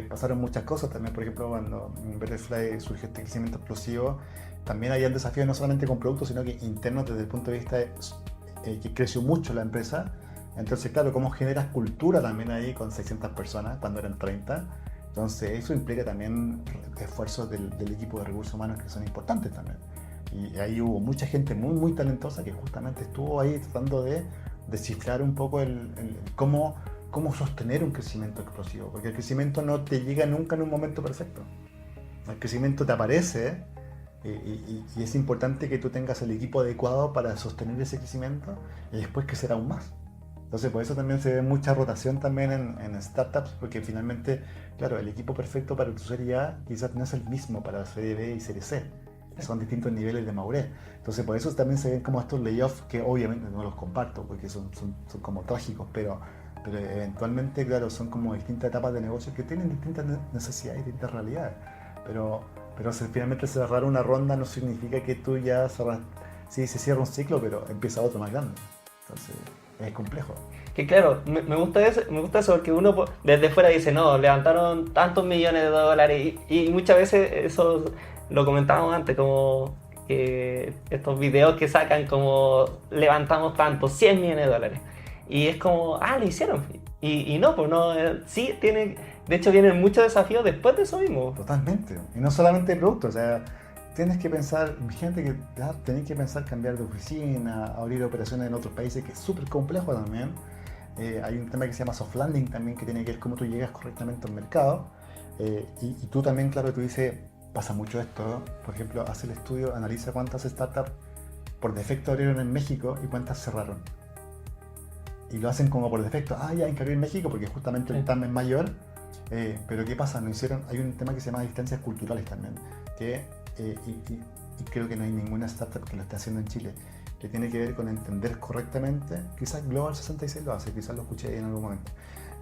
pasaron muchas cosas también. Por ejemplo, cuando en Betterfly surgió este crecimiento explosivo, también había desafíos no solamente con productos, sino que internos desde el punto de vista que creció mucho la empresa. Entonces, claro, cómo generas cultura también ahí con 600 personas cuando eran 30. Entonces, eso implica también esfuerzos del equipo de recursos humanos que son importantes también. Y ahí hubo mucha gente muy, muy talentosa que justamente estuvo ahí tratando de descifrar un poco cómo sostener un crecimiento explosivo. Porque el crecimiento no te llega nunca en un momento perfecto. El crecimiento te aparece y es importante que tú tengas el equipo adecuado para sostener ese crecimiento y después crecer aún más. Entonces, por eso también se ve mucha rotación también en startups, porque finalmente, claro, el equipo perfecto para tu serie A quizás no es el mismo para la serie B y serie C. Son distintos niveles de madurez. Entonces, por eso también se ven como estos layoffs que obviamente no los comparto, porque son como trágicos, pero eventualmente, claro, son como distintas etapas de negocio que tienen distintas necesidades y distintas realidades. Pero finalmente cerrar una ronda no significa que tú ya cerras. Sí, se cierra un ciclo, pero empieza otro más grande. Entonces, es complejo. Que claro, me gusta eso porque uno desde fuera dice, no, levantaron tantos millones de dólares y muchas veces eso lo comentábamos antes, como que estos videos que sacan como levantamos tanto, 100 millones de dólares. Y es como, lo hicieron. Y no, pues no, sí, de hecho vienen muchos desafíos después de eso mismo. Totalmente. Y no solamente de productos, o sea, tienes que pensar, gente que tenés que pensar cambiar de oficina, abrir operaciones en otros países, que es súper complejo también. Hay un tema que se llama soft landing también, que tiene que ver cómo tú llegas correctamente al mercado. Y tú también, claro, tú dices, pasa mucho esto, ¿no? Por ejemplo, hace el estudio, analiza cuántas startups por defecto abrieron en México y cuántas cerraron. Y lo hacen como por defecto, ya hay que abrir en México porque justamente el TAM es mayor. Pero ¿qué pasa? Hay un tema que se llama distancias culturales también, que y creo que no hay ninguna startup que lo esté haciendo en Chile, que tiene que ver con entender correctamente, quizás Global 66 lo hace, quizás lo escuché en algún momento,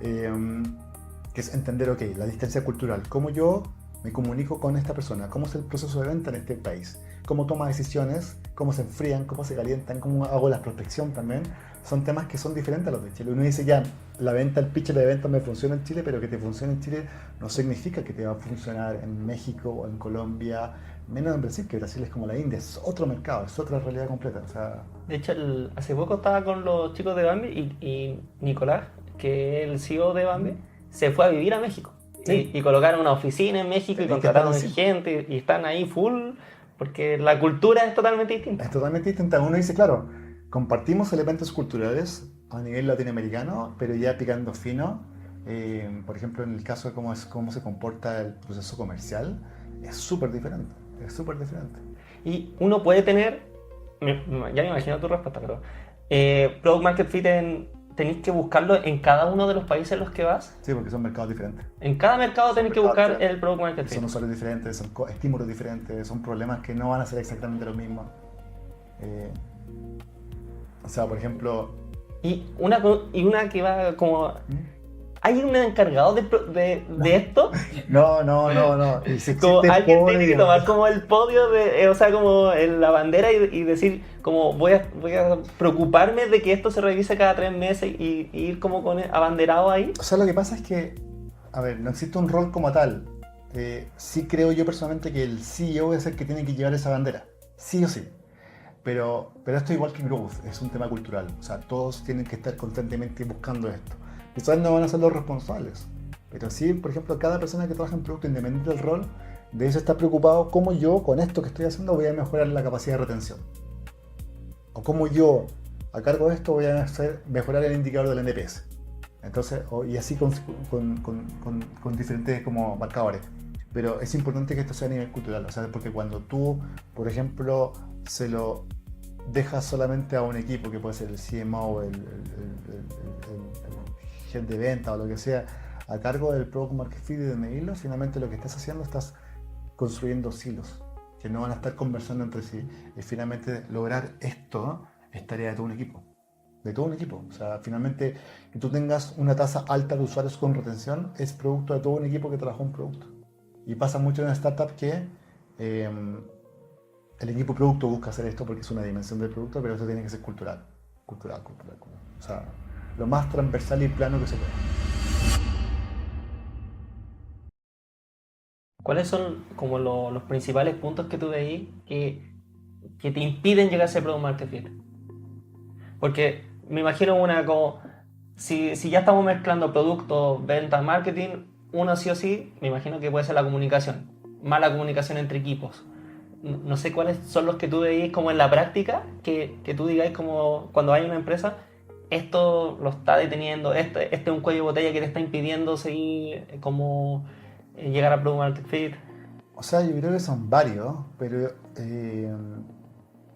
que es entender, ok, la distancia cultural, cómo yo me comunico con esta persona, cómo es el proceso de venta en este país, cómo toma decisiones, cómo se enfrían, cómo se calientan, cómo hago la prospección también. Son temas que son diferentes a los de Chile. Uno dice ya, la venta, el pitch de venta me funciona en Chile, pero que te funcione en Chile no significa que te va a funcionar en México o en Colombia, menos en Brasil, que Brasil es como la India, es otro mercado, es otra realidad completa. O sea, de hecho, hace poco estaba con los chicos de Bambi y Nicolás, que es el CEO de Bambi, se fue a vivir a México. Sí. Y colocaron una oficina en México y contrataron gente y están ahí full, porque la cultura es totalmente distinta. Es totalmente distinta. Uno dice, claro, compartimos elementos culturales a nivel latinoamericano, pero ya picando fino. Por ejemplo, en el caso de cómo se comporta el proceso comercial, es súper diferente. Es súper diferente. Y uno puede tener, ya me imagino tu respuesta, pero Product Market Fit tenéis que buscarlo en cada uno de los países en los que vas. Sí, porque son mercados diferentes. En cada mercado tenéis que buscar el Product Market Fit. Son usuarios diferentes, son estímulos diferentes, son problemas que no van a ser exactamente los mismos. O sea, por ejemplo... Y una que va como... ¿Hay un encargado de esto? No. Como alguien tiene que tomar como el podio, o sea, como la bandera y decir, como voy a preocuparme de que esto se revise cada 3 meses y ir como con abanderado ahí. O sea, lo que pasa es que, a ver, no existe un rol como tal. Sí creo yo personalmente que el CEO es el que tiene que llevar esa bandera, sí o sí. Pero esto igual que Growth, es un tema cultural. O sea, todos tienen que estar constantemente buscando esto. Quizás no van a ser los responsables, pero sí, por ejemplo, cada persona que trabaja en producto, independiente del rol, debe estar preocupado cómo yo, con esto que estoy haciendo, voy a mejorar la capacidad de retención. O cómo yo, a cargo de esto, voy a mejorar el indicador del NPS. Entonces, y así con diferentes como marcadores. Pero es importante que esto sea a nivel cultural, o sea, porque cuando tú, por ejemplo, se lo dejas solamente a un equipo, que puede ser el CMO, el head de venta o lo que sea, a cargo del Product Market Fit y de medirlo, finalmente lo que estás haciendo, estás construyendo silos que no van a estar conversando entre sí. Y finalmente lograr esto es tarea de todo un equipo. De todo un equipo. O sea, finalmente que tú tengas una tasa alta de usuarios con retención es producto de todo un equipo que trabajó un producto. Y pasa mucho en una startup que el equipo producto busca hacer esto porque es una dimensión del producto, pero eso tiene que ser cultural. Cultural. O sea, lo más transversal y plano que se pueda. ¿Cuáles son como los principales puntos que tú veis que te impiden llegar a ese product market fit? Porque me imagino una como, si ya estamos mezclando productos, ventas, marketing, uno sí o sí, me imagino que puede ser la comunicación, mala comunicación entre equipos. No sé cuáles son los que tú veis como en la práctica, que tú digáis como cuando hay una empresa, esto lo está deteniendo, este es un cuello de botella que te está impidiendo seguir como llegar a product market fit. O sea, yo creo que son varios, pero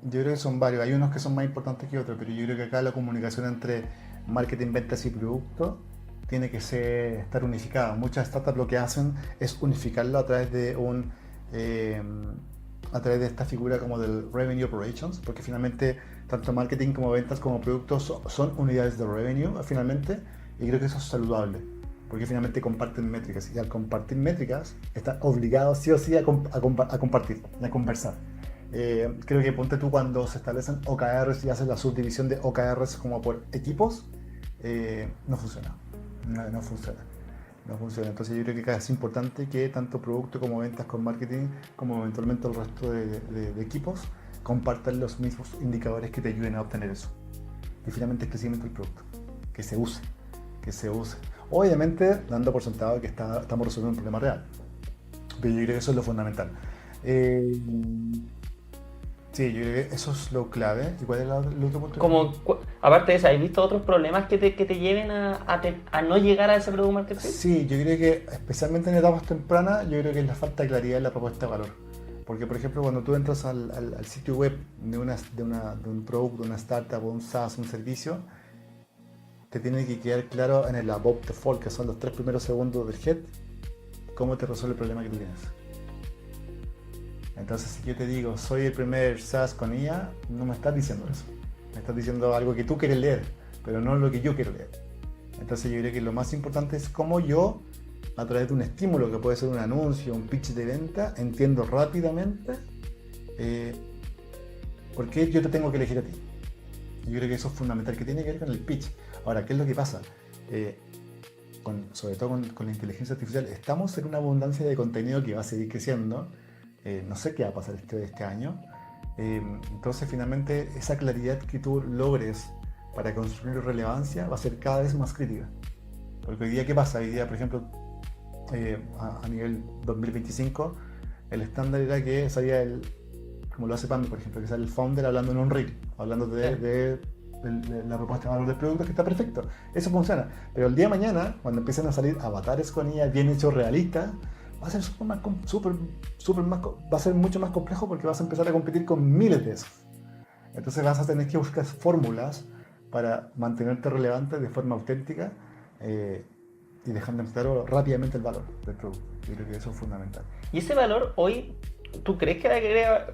yo creo que son varios. Hay unos que son más importantes que otros, pero yo creo que acá la comunicación entre marketing, ventas y producto tiene que estar unificada. Muchas startups lo que hacen es unificarlo a través de eh, a través de esta figura como del Revenue Operations, porque finalmente tanto marketing como ventas como productos son unidades de revenue finalmente, y creo que eso es saludable, porque finalmente comparten métricas, y al compartir métricas están obligados sí o sí a compartir, a conversar. Creo que ponte tú cuando se establecen OKRs y haces la subdivisión de OKRs como por equipos, no funciona, no funciona. No funciona. Entonces yo creo que es importante que tanto producto como ventas con marketing, como eventualmente el resto de equipos, compartan los mismos indicadores que te ayuden a obtener eso. Y finalmente el crecimiento del producto. Que se use. Que se use. Obviamente dando por sentado que estamos resolviendo un problema real. Pero yo creo que eso es lo fundamental. Sí, yo creo que eso es lo clave. ¿Y cuál es el otro punto? Como, aparte de eso, ¿has visto otros problemas que te lleven a no llegar a ese product market fit? Sí, yo creo que especialmente en etapas tempranas, yo creo que es la falta de claridad en la propuesta de valor. Porque, por ejemplo, cuando tú entras al sitio web de un producto, de una startup, un SaaS, un servicio, te tiene que quedar claro en el above default, que son los 3 primeros segundos del head, cómo te resuelve el problema que tú tienes. Entonces, si yo te digo, soy el primer SaaS con IA, no me estás diciendo eso. Me estás diciendo algo que tú quieres leer, pero no lo que yo quiero leer. Entonces, yo creo que lo más importante es cómo yo, a través de un estímulo, que puede ser un anuncio, un pitch de venta, entiendo rápidamente por qué yo te tengo que elegir a ti. Yo creo que eso es fundamental, que tiene que ver con el pitch. Ahora, ¿qué es lo que pasa? Sobre todo con la inteligencia artificial, estamos en una abundancia de contenido que va a seguir creciendo. No sé qué va a pasar este año. Entonces, finalmente, esa claridad que tú logres para construir relevancia va a ser cada vez más crítica. Porque hoy día, ¿qué pasa? Hoy día, por ejemplo, a nivel 2025, el estándar era que salía como lo hace Pambi, por ejemplo, que sale el founder hablando en un reel, hablando de la propuesta de valor del producto, que está perfecto. Eso funciona. Pero el día de mañana, cuando empiecen a salir avatares con ella bien hechos, realistas, va a ser va a ser mucho más complejo, porque vas a empezar a competir con miles de esos. Entonces vas a tener que buscar fórmulas para mantenerte relevante de forma auténtica y dejando claro rápidamente el valor del producto. Yo creo que eso es fundamental. Y ese valor hoy, ¿tú crees que agrega,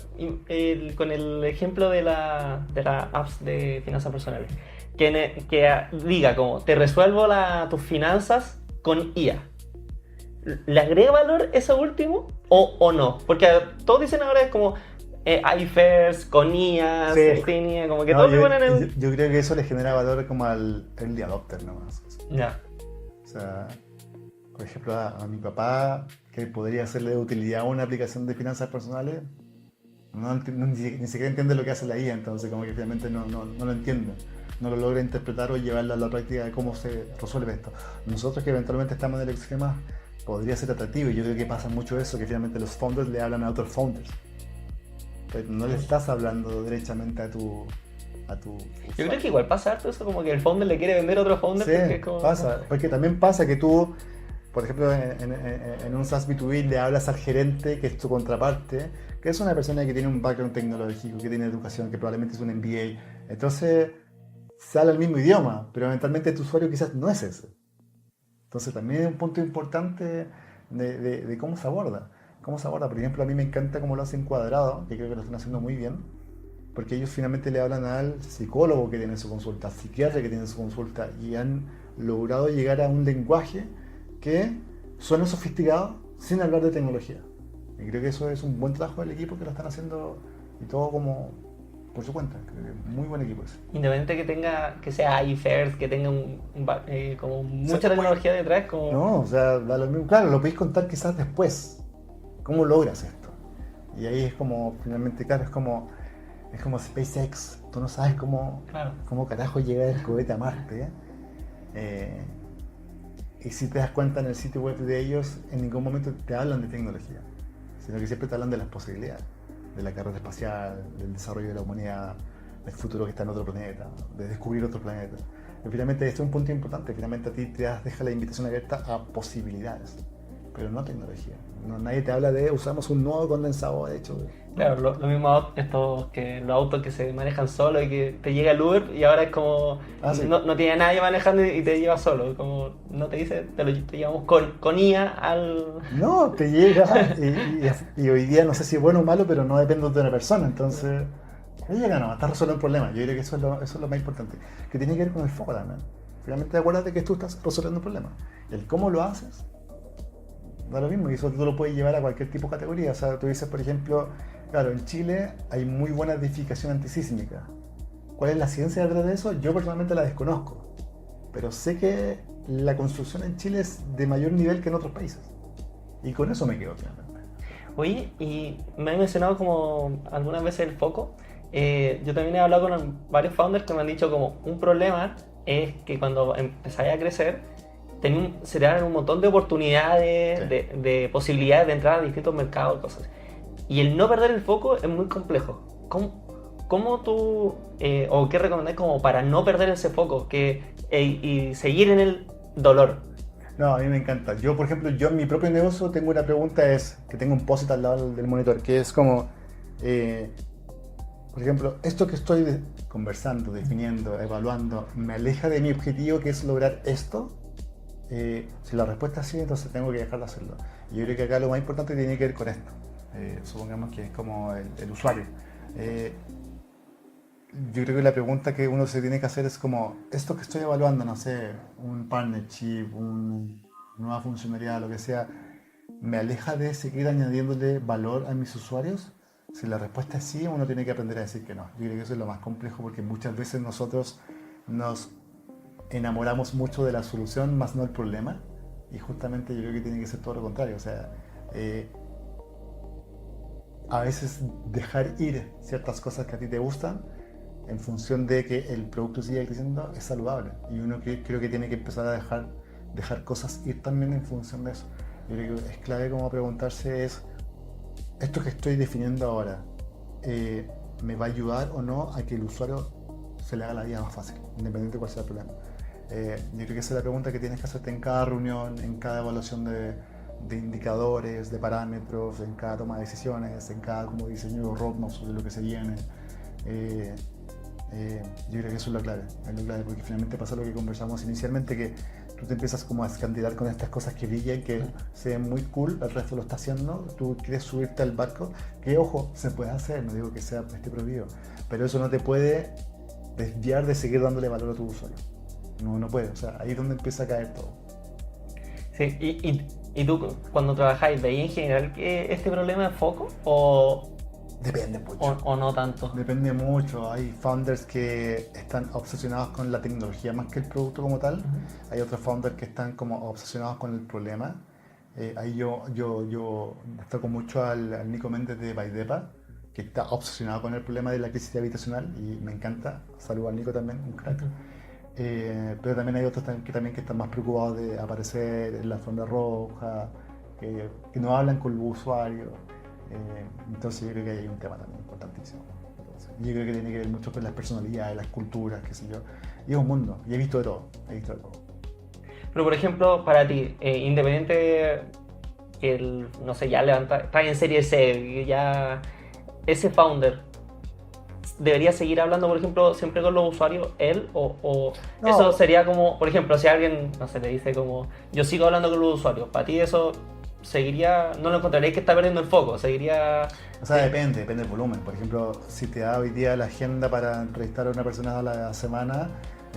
con el ejemplo de las apps de finanzas personales, que diga como te resuelvo tus finanzas con IA? ¿Le agrega valor eso último o no? Porque todos dicen ahora es como iFirst, con IA, Sí. sin IA, como que No, todos le ponen en... yo creo que eso le genera valor como al early adopter nomás. Ya. O sea, por ejemplo, a mi papá, que podría hacerle de utilidad a una aplicación de finanzas personales, ni siquiera entiende lo que hace la IA, entonces como que finalmente no lo entiende, no lo logra interpretar o llevarlo a la práctica de cómo se resuelve esto. Nosotros, que eventualmente estamos en el extremo, podría ser atractivo, y yo creo que pasa mucho eso, que finalmente los founders le hablan a otros founders, pero no le estás hablando derechamente a tu Yo creo que igual pasa harto eso, como que el founder le quiere vender a otro founder. Sí, porque es como... pasa, porque también pasa que tú, por ejemplo, en un SaaS B2B le hablas al gerente, que es tu contraparte, que es una persona que tiene un background tecnológico, que tiene educación, que probablemente es un MBA. Entonces, se habla el mismo idioma, pero eventualmente tu usuario quizás no es ese. Entonces, también es un punto importante de cómo se aborda. Cómo se aborda. Por ejemplo, a mí me encanta cómo lo hacen Cuadrado, que creo que lo están haciendo muy bien, porque ellos finalmente le hablan al psicólogo que tiene su consulta, al psiquiatra que tiene su consulta, y han logrado llegar a un lenguaje que suena sofisticado sin hablar de tecnología. Y creo que eso es un buen trabajo del equipo, que lo están haciendo, y todo como por su cuenta. Creo que muy buen equipo ese. Independiente que sea iFirst, que tenga como mucha tecnología detrás, como... No, o sea, da lo mismo. Claro, lo podéis contar quizás después, ¿Cómo logras esto? Y ahí es como, finalmente, claro, es como SpaceX. Tú no sabes cómo carajo llega el cohete a Marte. Y si te das cuenta en el sitio web de ellos, en ningún momento te hablan de tecnología, sino que siempre te hablan de las posibilidades, de la carrera espacial, del desarrollo de la humanidad, del futuro que está en otro planeta, de descubrir otro planeta. Y finalmente este es un punto importante, finalmente a ti te deja la invitación abierta a posibilidades, pero no tecnología. Nadie te habla de usamos un nuevo condensador hecho. Claro, lo mismo los autos que se manejan solo y que te llega el Uber y ahora es como Sí. no tiene nadie manejando y te lleva solo, como no te dice, te llevamos con IA al... No, te llega y hoy día no sé si es bueno o malo, pero no depende de una persona, entonces te llega, no, estás resolviendo el problema. Yo creo que eso es lo más importante, que tiene que ver con el foco también. Finalmente acuérdate que tú estás resolviendo un problema. El cómo lo haces da lo mismo, y eso tú lo puedes llevar a cualquier tipo de categoría. O sea, tú dices, por ejemplo, claro, en Chile hay muy buena edificación antisísmica. ¿Cuál es la ciencia detrás de eso? Yo personalmente la desconozco, pero sé que la construcción en Chile es de mayor nivel que en otros países. Y con eso me quedo finalmente. Oye, y me han mencionado como algunas veces el foco. Yo también he hablado con varios founders que me han dicho como un problema es que cuando empezáis a crecer se te dan un montón de oportunidades, Sí. de posibilidades de entrar a distintos mercados, cosas. Y el no perder el foco es muy complejo. ¿Cómo tú, o qué recomendás como para no perder ese foco y seguir en el dolor? No, a mí me encanta. Yo, por ejemplo, yo en mi propio negocio tengo una pregunta, es que tengo un post-it al lado del monitor, que es como, por ejemplo, esto que estoy conversando, definiendo, evaluando, ¿me aleja de mi objetivo que es lograr esto? Si la respuesta es sí, entonces tengo que dejar de hacerlo. Y yo creo que acá lo más importante tiene que ver con esto. Supongamos que es como el usuario. Yo creo que la pregunta que uno se tiene que hacer es como, esto que estoy evaluando, no sé, un partnership, una nueva funcionalidad, lo que sea, ¿me aleja de seguir añadiéndole valor a mis usuarios? Si la respuesta es sí, uno tiene que aprender a decir que no. Yo creo que eso es lo más complejo, porque muchas veces nosotros nos enamoramos mucho de la solución, más no el problema. Y justamente yo creo que tiene que ser todo lo contrario. O sea, a veces dejar ir ciertas cosas que a ti te gustan en función de que el producto siga creciendo es saludable. Y uno creo que tiene que empezar a dejar cosas ir también en función de eso. Yo creo que es clave como preguntarse es, ¿esto que estoy definiendo ahora me va a ayudar o no a que el usuario se le haga la vida más fácil, independiente de cuál sea el problema? Yo creo que esa es la pregunta que tienes que hacerte en cada reunión, en cada evaluación de indicadores, de parámetros, en cada toma de decisiones, en cada como diseño de roadmap sobre lo que se viene. Yo creo que eso es lo clave, porque finalmente pasa lo que conversamos inicialmente, que tú te empiezas como a escandilar con estas cosas que brillan, que se ven muy cool, el resto lo está haciendo, tú quieres subirte al barco, que ojo, se puede hacer, no digo que esté prohibido, pero eso no te puede desviar de seguir dándole valor a tu usuario. No puede, o sea, ahí es donde empieza a caer todo. Sí, y tú cuando trabajáis, ¿veis en general que este problema es foco o Depende mucho. o no tanto? Depende mucho. Hay founders que están obsesionados con la tecnología más que el producto como tal. Hay otros founders que están como obsesionados con el problema. Ahí yo destaco mucho al Nico Méndez de Baidepa, que está obsesionado con el problema de la crisis habitacional y me encanta. Saludo al Nico también, un crack. Pero también hay otros que están más preocupados de aparecer en la alfombra roja, que no hablan con los usuarios. Entonces yo creo que hay un tema también importantísimo. Entonces, yo creo que tiene que ver mucho con las personalidades, las culturas, qué sé yo. Y es un mundo, y he visto de todo. Pero por ejemplo, para ti, independiente no sé, ya está en serie C, ya ese founder debería seguir hablando, por ejemplo, siempre con los usuarios, él, o No. eso sería como, por ejemplo, si alguien, no sé, le dice como, yo sigo hablando con los usuarios, para ti eso seguiría, no lo encontraréis que está perdiendo el foco, seguiría... O sea, depende del volumen. Por ejemplo, si te da hoy día la agenda para entrevistar a una persona a la semana,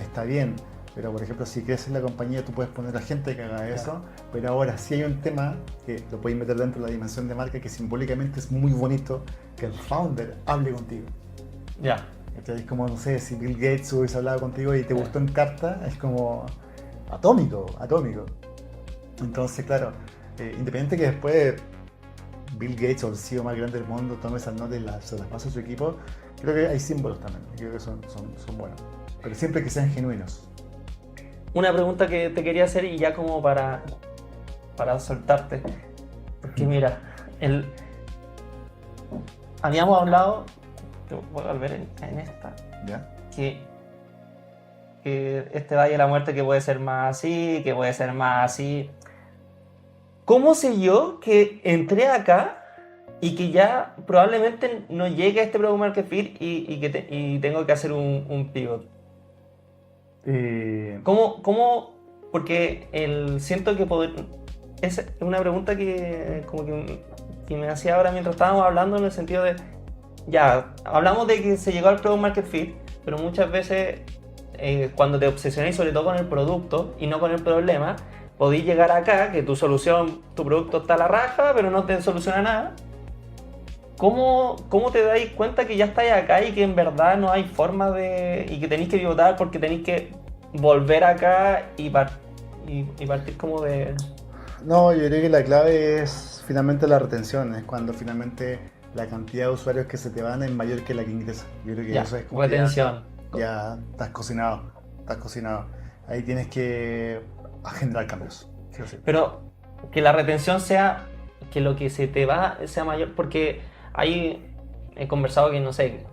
está bien. Pero, por ejemplo, si creces en la compañía, tú puedes poner a gente que haga eso. Pero ahora, si hay un tema que lo puedes meter dentro de la dimensión de marca, que simbólicamente es muy bonito, que el founder hable contigo. Ya. Es como, no sé, si Bill Gates hubiese hablado contigo y te gustó en carta, es como atómico. Entonces, claro, independiente que después Bill Gates o el CEO más grande del mundo tome esas notas y se las pasa a su equipo, creo que hay símbolos también, creo que son buenos. Pero siempre que sean genuinos. Una pregunta que te quería hacer y ya como para soltarte. Porque mira, habíamos hablado, te voy a volver en esta, ¿Ya? que este Valle de la Muerte que puede ser más así, que puede ser más así. ¿Cómo sé yo que entré acá y que ya probablemente no llegue a este Product Market Fit y tengo que hacer un pivot? ¿Cómo? Porque siento que es una pregunta que como que me hacía ahora mientras estábamos hablando, en el sentido de, ya, hablamos de que se llegó al Product Market Fit, pero muchas veces cuando te obsesionáis sobre todo con el producto y no con el problema, podéis llegar acá, que tu producto está a la raja, pero no te soluciona nada. ¿Cómo te dais cuenta que ya estáis acá y que en verdad no hay forma y que tenéis que pivotar porque tenéis que volver acá y partir como de...? No, yo creo que la clave es finalmente la retención, es cuando finalmente la cantidad de usuarios que se te van es mayor que la que ingresa. Yo creo que Ya, eso es como retención. ya estás cocinado. Ahí tienes que generar cambios. Sí o sí. Pero que la retención sea, que lo que se te va sea mayor, porque ahí he conversado que, no sé,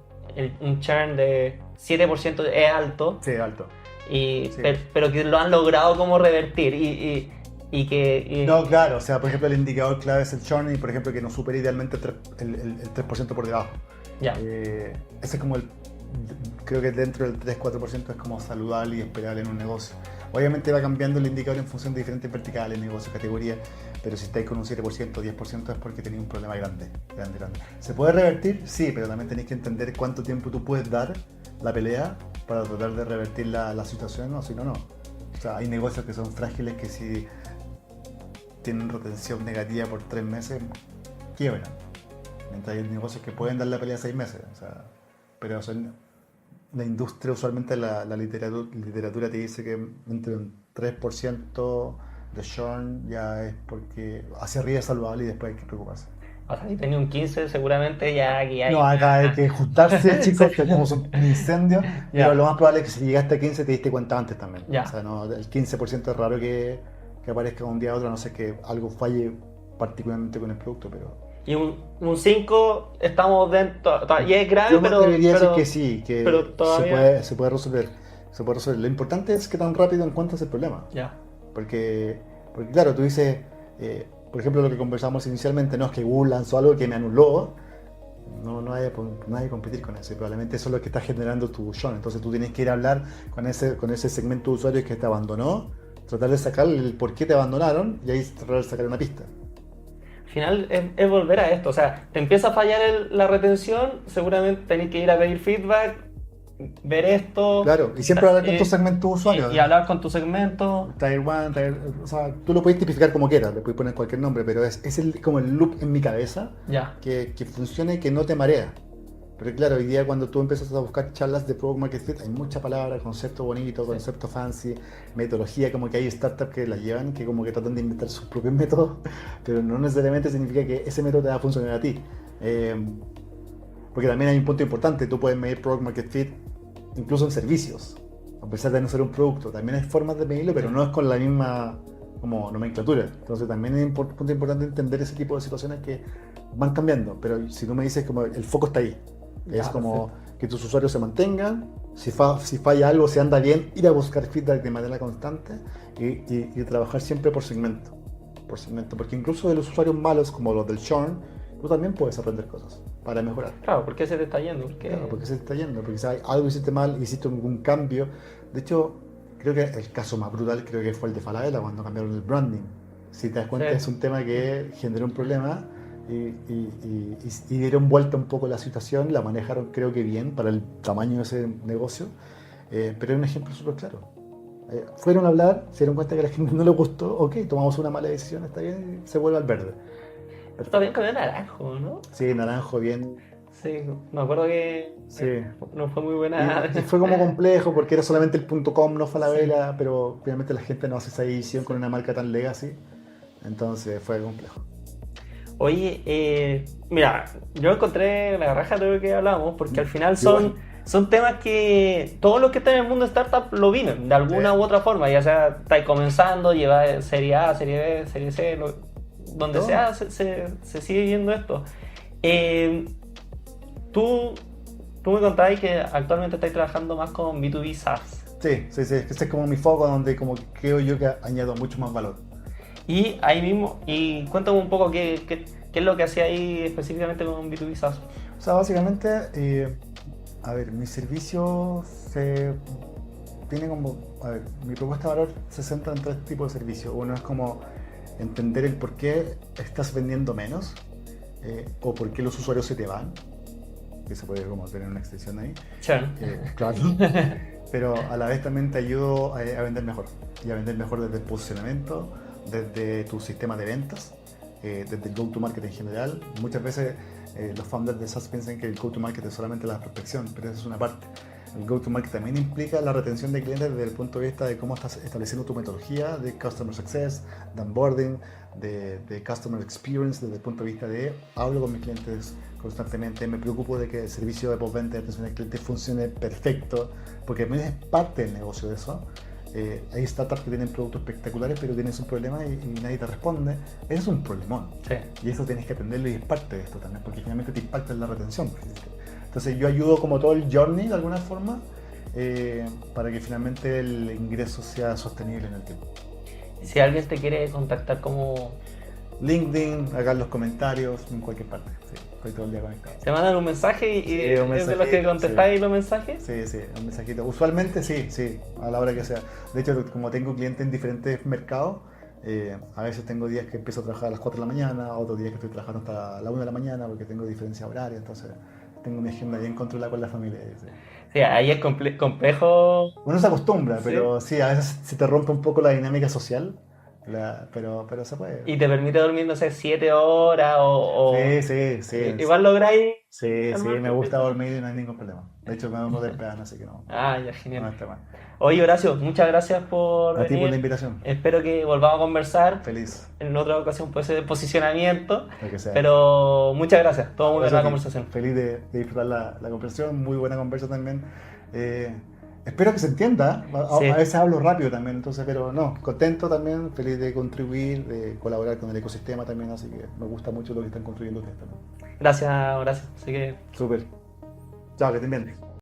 un churn de 7% es alto. Sí, alto. Sí. Sí. Pero que lo han logrado como revertir y que... No, claro, o sea, por ejemplo, el indicador clave es el churn y, por ejemplo, que no supere idealmente el 3% por debajo. Ya. Ese es como creo que dentro del 3-4% es como saludable y esperable en un negocio. Obviamente va cambiando el indicador en función de diferentes verticales, negocios, categorías, pero si estáis con un 7%, 10% es porque tenéis un problema grande. ¿Se puede revertir? Sí, pero también tenéis que entender cuánto tiempo tú puedes dar la pelea para tratar de revertir la situación, o si no, no. O sea, hay negocios que son frágiles que si tienen retención negativa por 3 meses, quiebran. Mientras hay negocios que pueden dar la pelea 6 meses. O sea, pero la industria, usualmente la literatura te dice que entre un 3% de churn ya es porque hacia arriba es saludable y después hay que preocuparse. O sea, si tenía un 15 seguramente ya aquí hay... No, acá hay que juntarse, chicos, que es como un incendio, pero lo más probable es que si llegaste a 15 te diste cuenta antes también. Ya. O sea, no, el 15% es raro que aparezca un día a otro, a no ser que algo falle particularmente con el producto, pero... Y un 5 estamos dentro, y es grave, Yo me atrevería a decir que sí, que pero todavía... se puede resolver. Lo importante es que tan rápido encuentras el problema. Ya. Porque claro, tú dices, por ejemplo, lo que conversamos inicialmente, no es que Google lanzó algo que me anuló, no hay que competir con eso, y probablemente eso es lo que está generando tu churn. Entonces tú tienes que ir a hablar con ese segmento de usuarios que te abandonó, tratar de sacar el por qué te abandonaron y ahí tratar de sacar una pista. Al final es volver a esto, o sea, te empieza a fallar la retención, seguramente tenés que ir a pedir feedback, ver esto. Claro, y siempre hablar con tu segmento de usuarios. Y hablar con tu segmento. Tier 1, o sea, tú lo puedes tipificar como quieras, le puedes poner cualquier nombre, pero es como el loop en mi cabeza Ya. que funcione y que no te marea. Pero claro, hoy día cuando tú empiezas a buscar charlas de Product Market Fit, hay mucha palabra, concepto bonito, concepto fancy, metodología, como que hay startups que la llevan, que como que tratan de inventar sus propios métodos, pero no necesariamente significa que ese método te va a funcionar a ti. Porque también hay un punto importante, tú puedes medir Product Market Fit incluso en servicios, a pesar de no ser un producto. También hay formas de medirlo, pero no es con la misma como nomenclatura. Entonces también es un punto importante entender ese tipo de situaciones que van cambiando, pero si tú me dices como el foco está ahí. Es como que tus usuarios se mantengan, si falla algo, si anda bien, ir a buscar feedback de manera constante y trabajar siempre por segmento, porque incluso de los usuarios malos como los del churn, tú también puedes aprender cosas para mejorar. Claro, ¿por qué se te está yendo? Claro, porque se te está yendo, porque si algo hiciste mal, hiciste un cambio. De hecho, creo que el caso más brutal creo que fue el de Falabella cuando cambiaron el branding. Si te das cuenta, es un tema que generó un problema. Y dieron vuelta un poco la situación, la manejaron creo que bien para el tamaño de ese negocio, pero es un ejemplo súper claro. Fueron a hablar, se dieron cuenta que a la gente no le gustó, ok, tomamos una mala decisión, está bien, se vuelve al verde. Pero está bien cambiar naranjo, ¿no? Sí, naranjo, bien. Sí, me acuerdo que no fue muy buena. Y fue como complejo porque era solamente el .com, no Falabella, pero obviamente la gente no hace esa edición con una marca tan legacy, entonces fue complejo. Oye, mira, yo encontré la raja de lo que hablábamos, porque al final Igual. son temas que todos los que están en el mundo startup lo viven, de alguna Sí. u otra forma, ya sea estáis comenzando, lleva serie A, serie B, serie C, donde Todo. sea, se sigue viendo esto. Eh, tú, tú me contabas que actualmente estáis trabajando más con B2B SaaS. Sí, sí, sí. Ese es como mi foco donde como creo yo que añado mucho más valor. Y ahí mismo, y cuéntame un poco qué es lo que hacía ahí específicamente con B2B SaaS. O sea, básicamente, a ver, mi servicio se tiene como, a ver, mi propuesta de valor se centra en tres tipos de servicios. Uno es como entender el por qué estás vendiendo menos o por qué los usuarios se te van, que se puede como tener una extensión ahí. Churn. Claro. Pero a la vez también te ayudo a vender mejor. Y a vender mejor desde el posicionamiento, desde tu sistema de ventas, desde el go-to-market en general. Muchas veces los founders de SaaS piensan que el go-to-market es solamente la prospección, pero esa es una parte. El go-to-market también implica la retención de clientes desde el punto de vista de cómo estás estableciendo tu metodología de Customer Success, de onboarding, de Customer Experience, desde el punto de vista de hablo con mis clientes constantemente, me preocupo de que el servicio de postventa de atención al cliente funcione perfecto, porque también es parte del negocio de eso. Hay startups que tienen productos espectaculares, pero tienes un problema y nadie te responde. Ese es un problemón. Sí. Y eso tienes que atenderlo y es parte de esto también, porque finalmente te impacta en la retención. Entonces yo ayudo como todo el journey de alguna forma para que finalmente el ingreso sea sostenible en el tiempo. Si alguien te quiere contactar como... LinkedIn, acá en los comentarios, en cualquier parte. Sí, estoy todo el día conectado. Te mandan un mensaje y Sí, un es de los que mensajito, contestáis sí. los mensajes. Sí, sí, un mensajito. Usualmente sí, sí, a la hora que sea. De hecho, como tengo clientes en diferentes mercados, a veces tengo días que empiezo a trabajar a las 4 de la mañana, otros días que estoy trabajando hasta la 1 de la mañana porque tengo diferencia horaria, entonces tengo mi agenda bien controlada con la familia. Sí. Sí, ahí es complejo. Uno se acostumbra, Sí. pero sí, a veces se te rompe un poco la dinámica social, pero se puede. Y te permite dormir, no sé, 7 horas o... Sí, sí, sí. Igual lográis... Sí, sí, me armarte. gusta dormir y no hay ningún problema. De hecho, me duermo temprano, así que no, Ah, ya, no genial. está mal. Oye, Horacio, muchas gracias por A ti por la venir. invitación. Espero que volvamos a conversar. Feliz, En otra ocasión puede ser de posicionamiento. lo que sea. Pero muchas gracias. Todo muy buena Gracias la a ti. conversación. Feliz de disfrutar la conversación, muy buena conversa también. Espero que se entienda. Sí. A veces hablo rápido también, entonces, pero no, contento también, feliz de contribuir, de colaborar con el ecosistema también, así que me gusta mucho lo que están construyendo ustedes también. Gracias, Horacio. Así que Súper. Chao, que estén bien.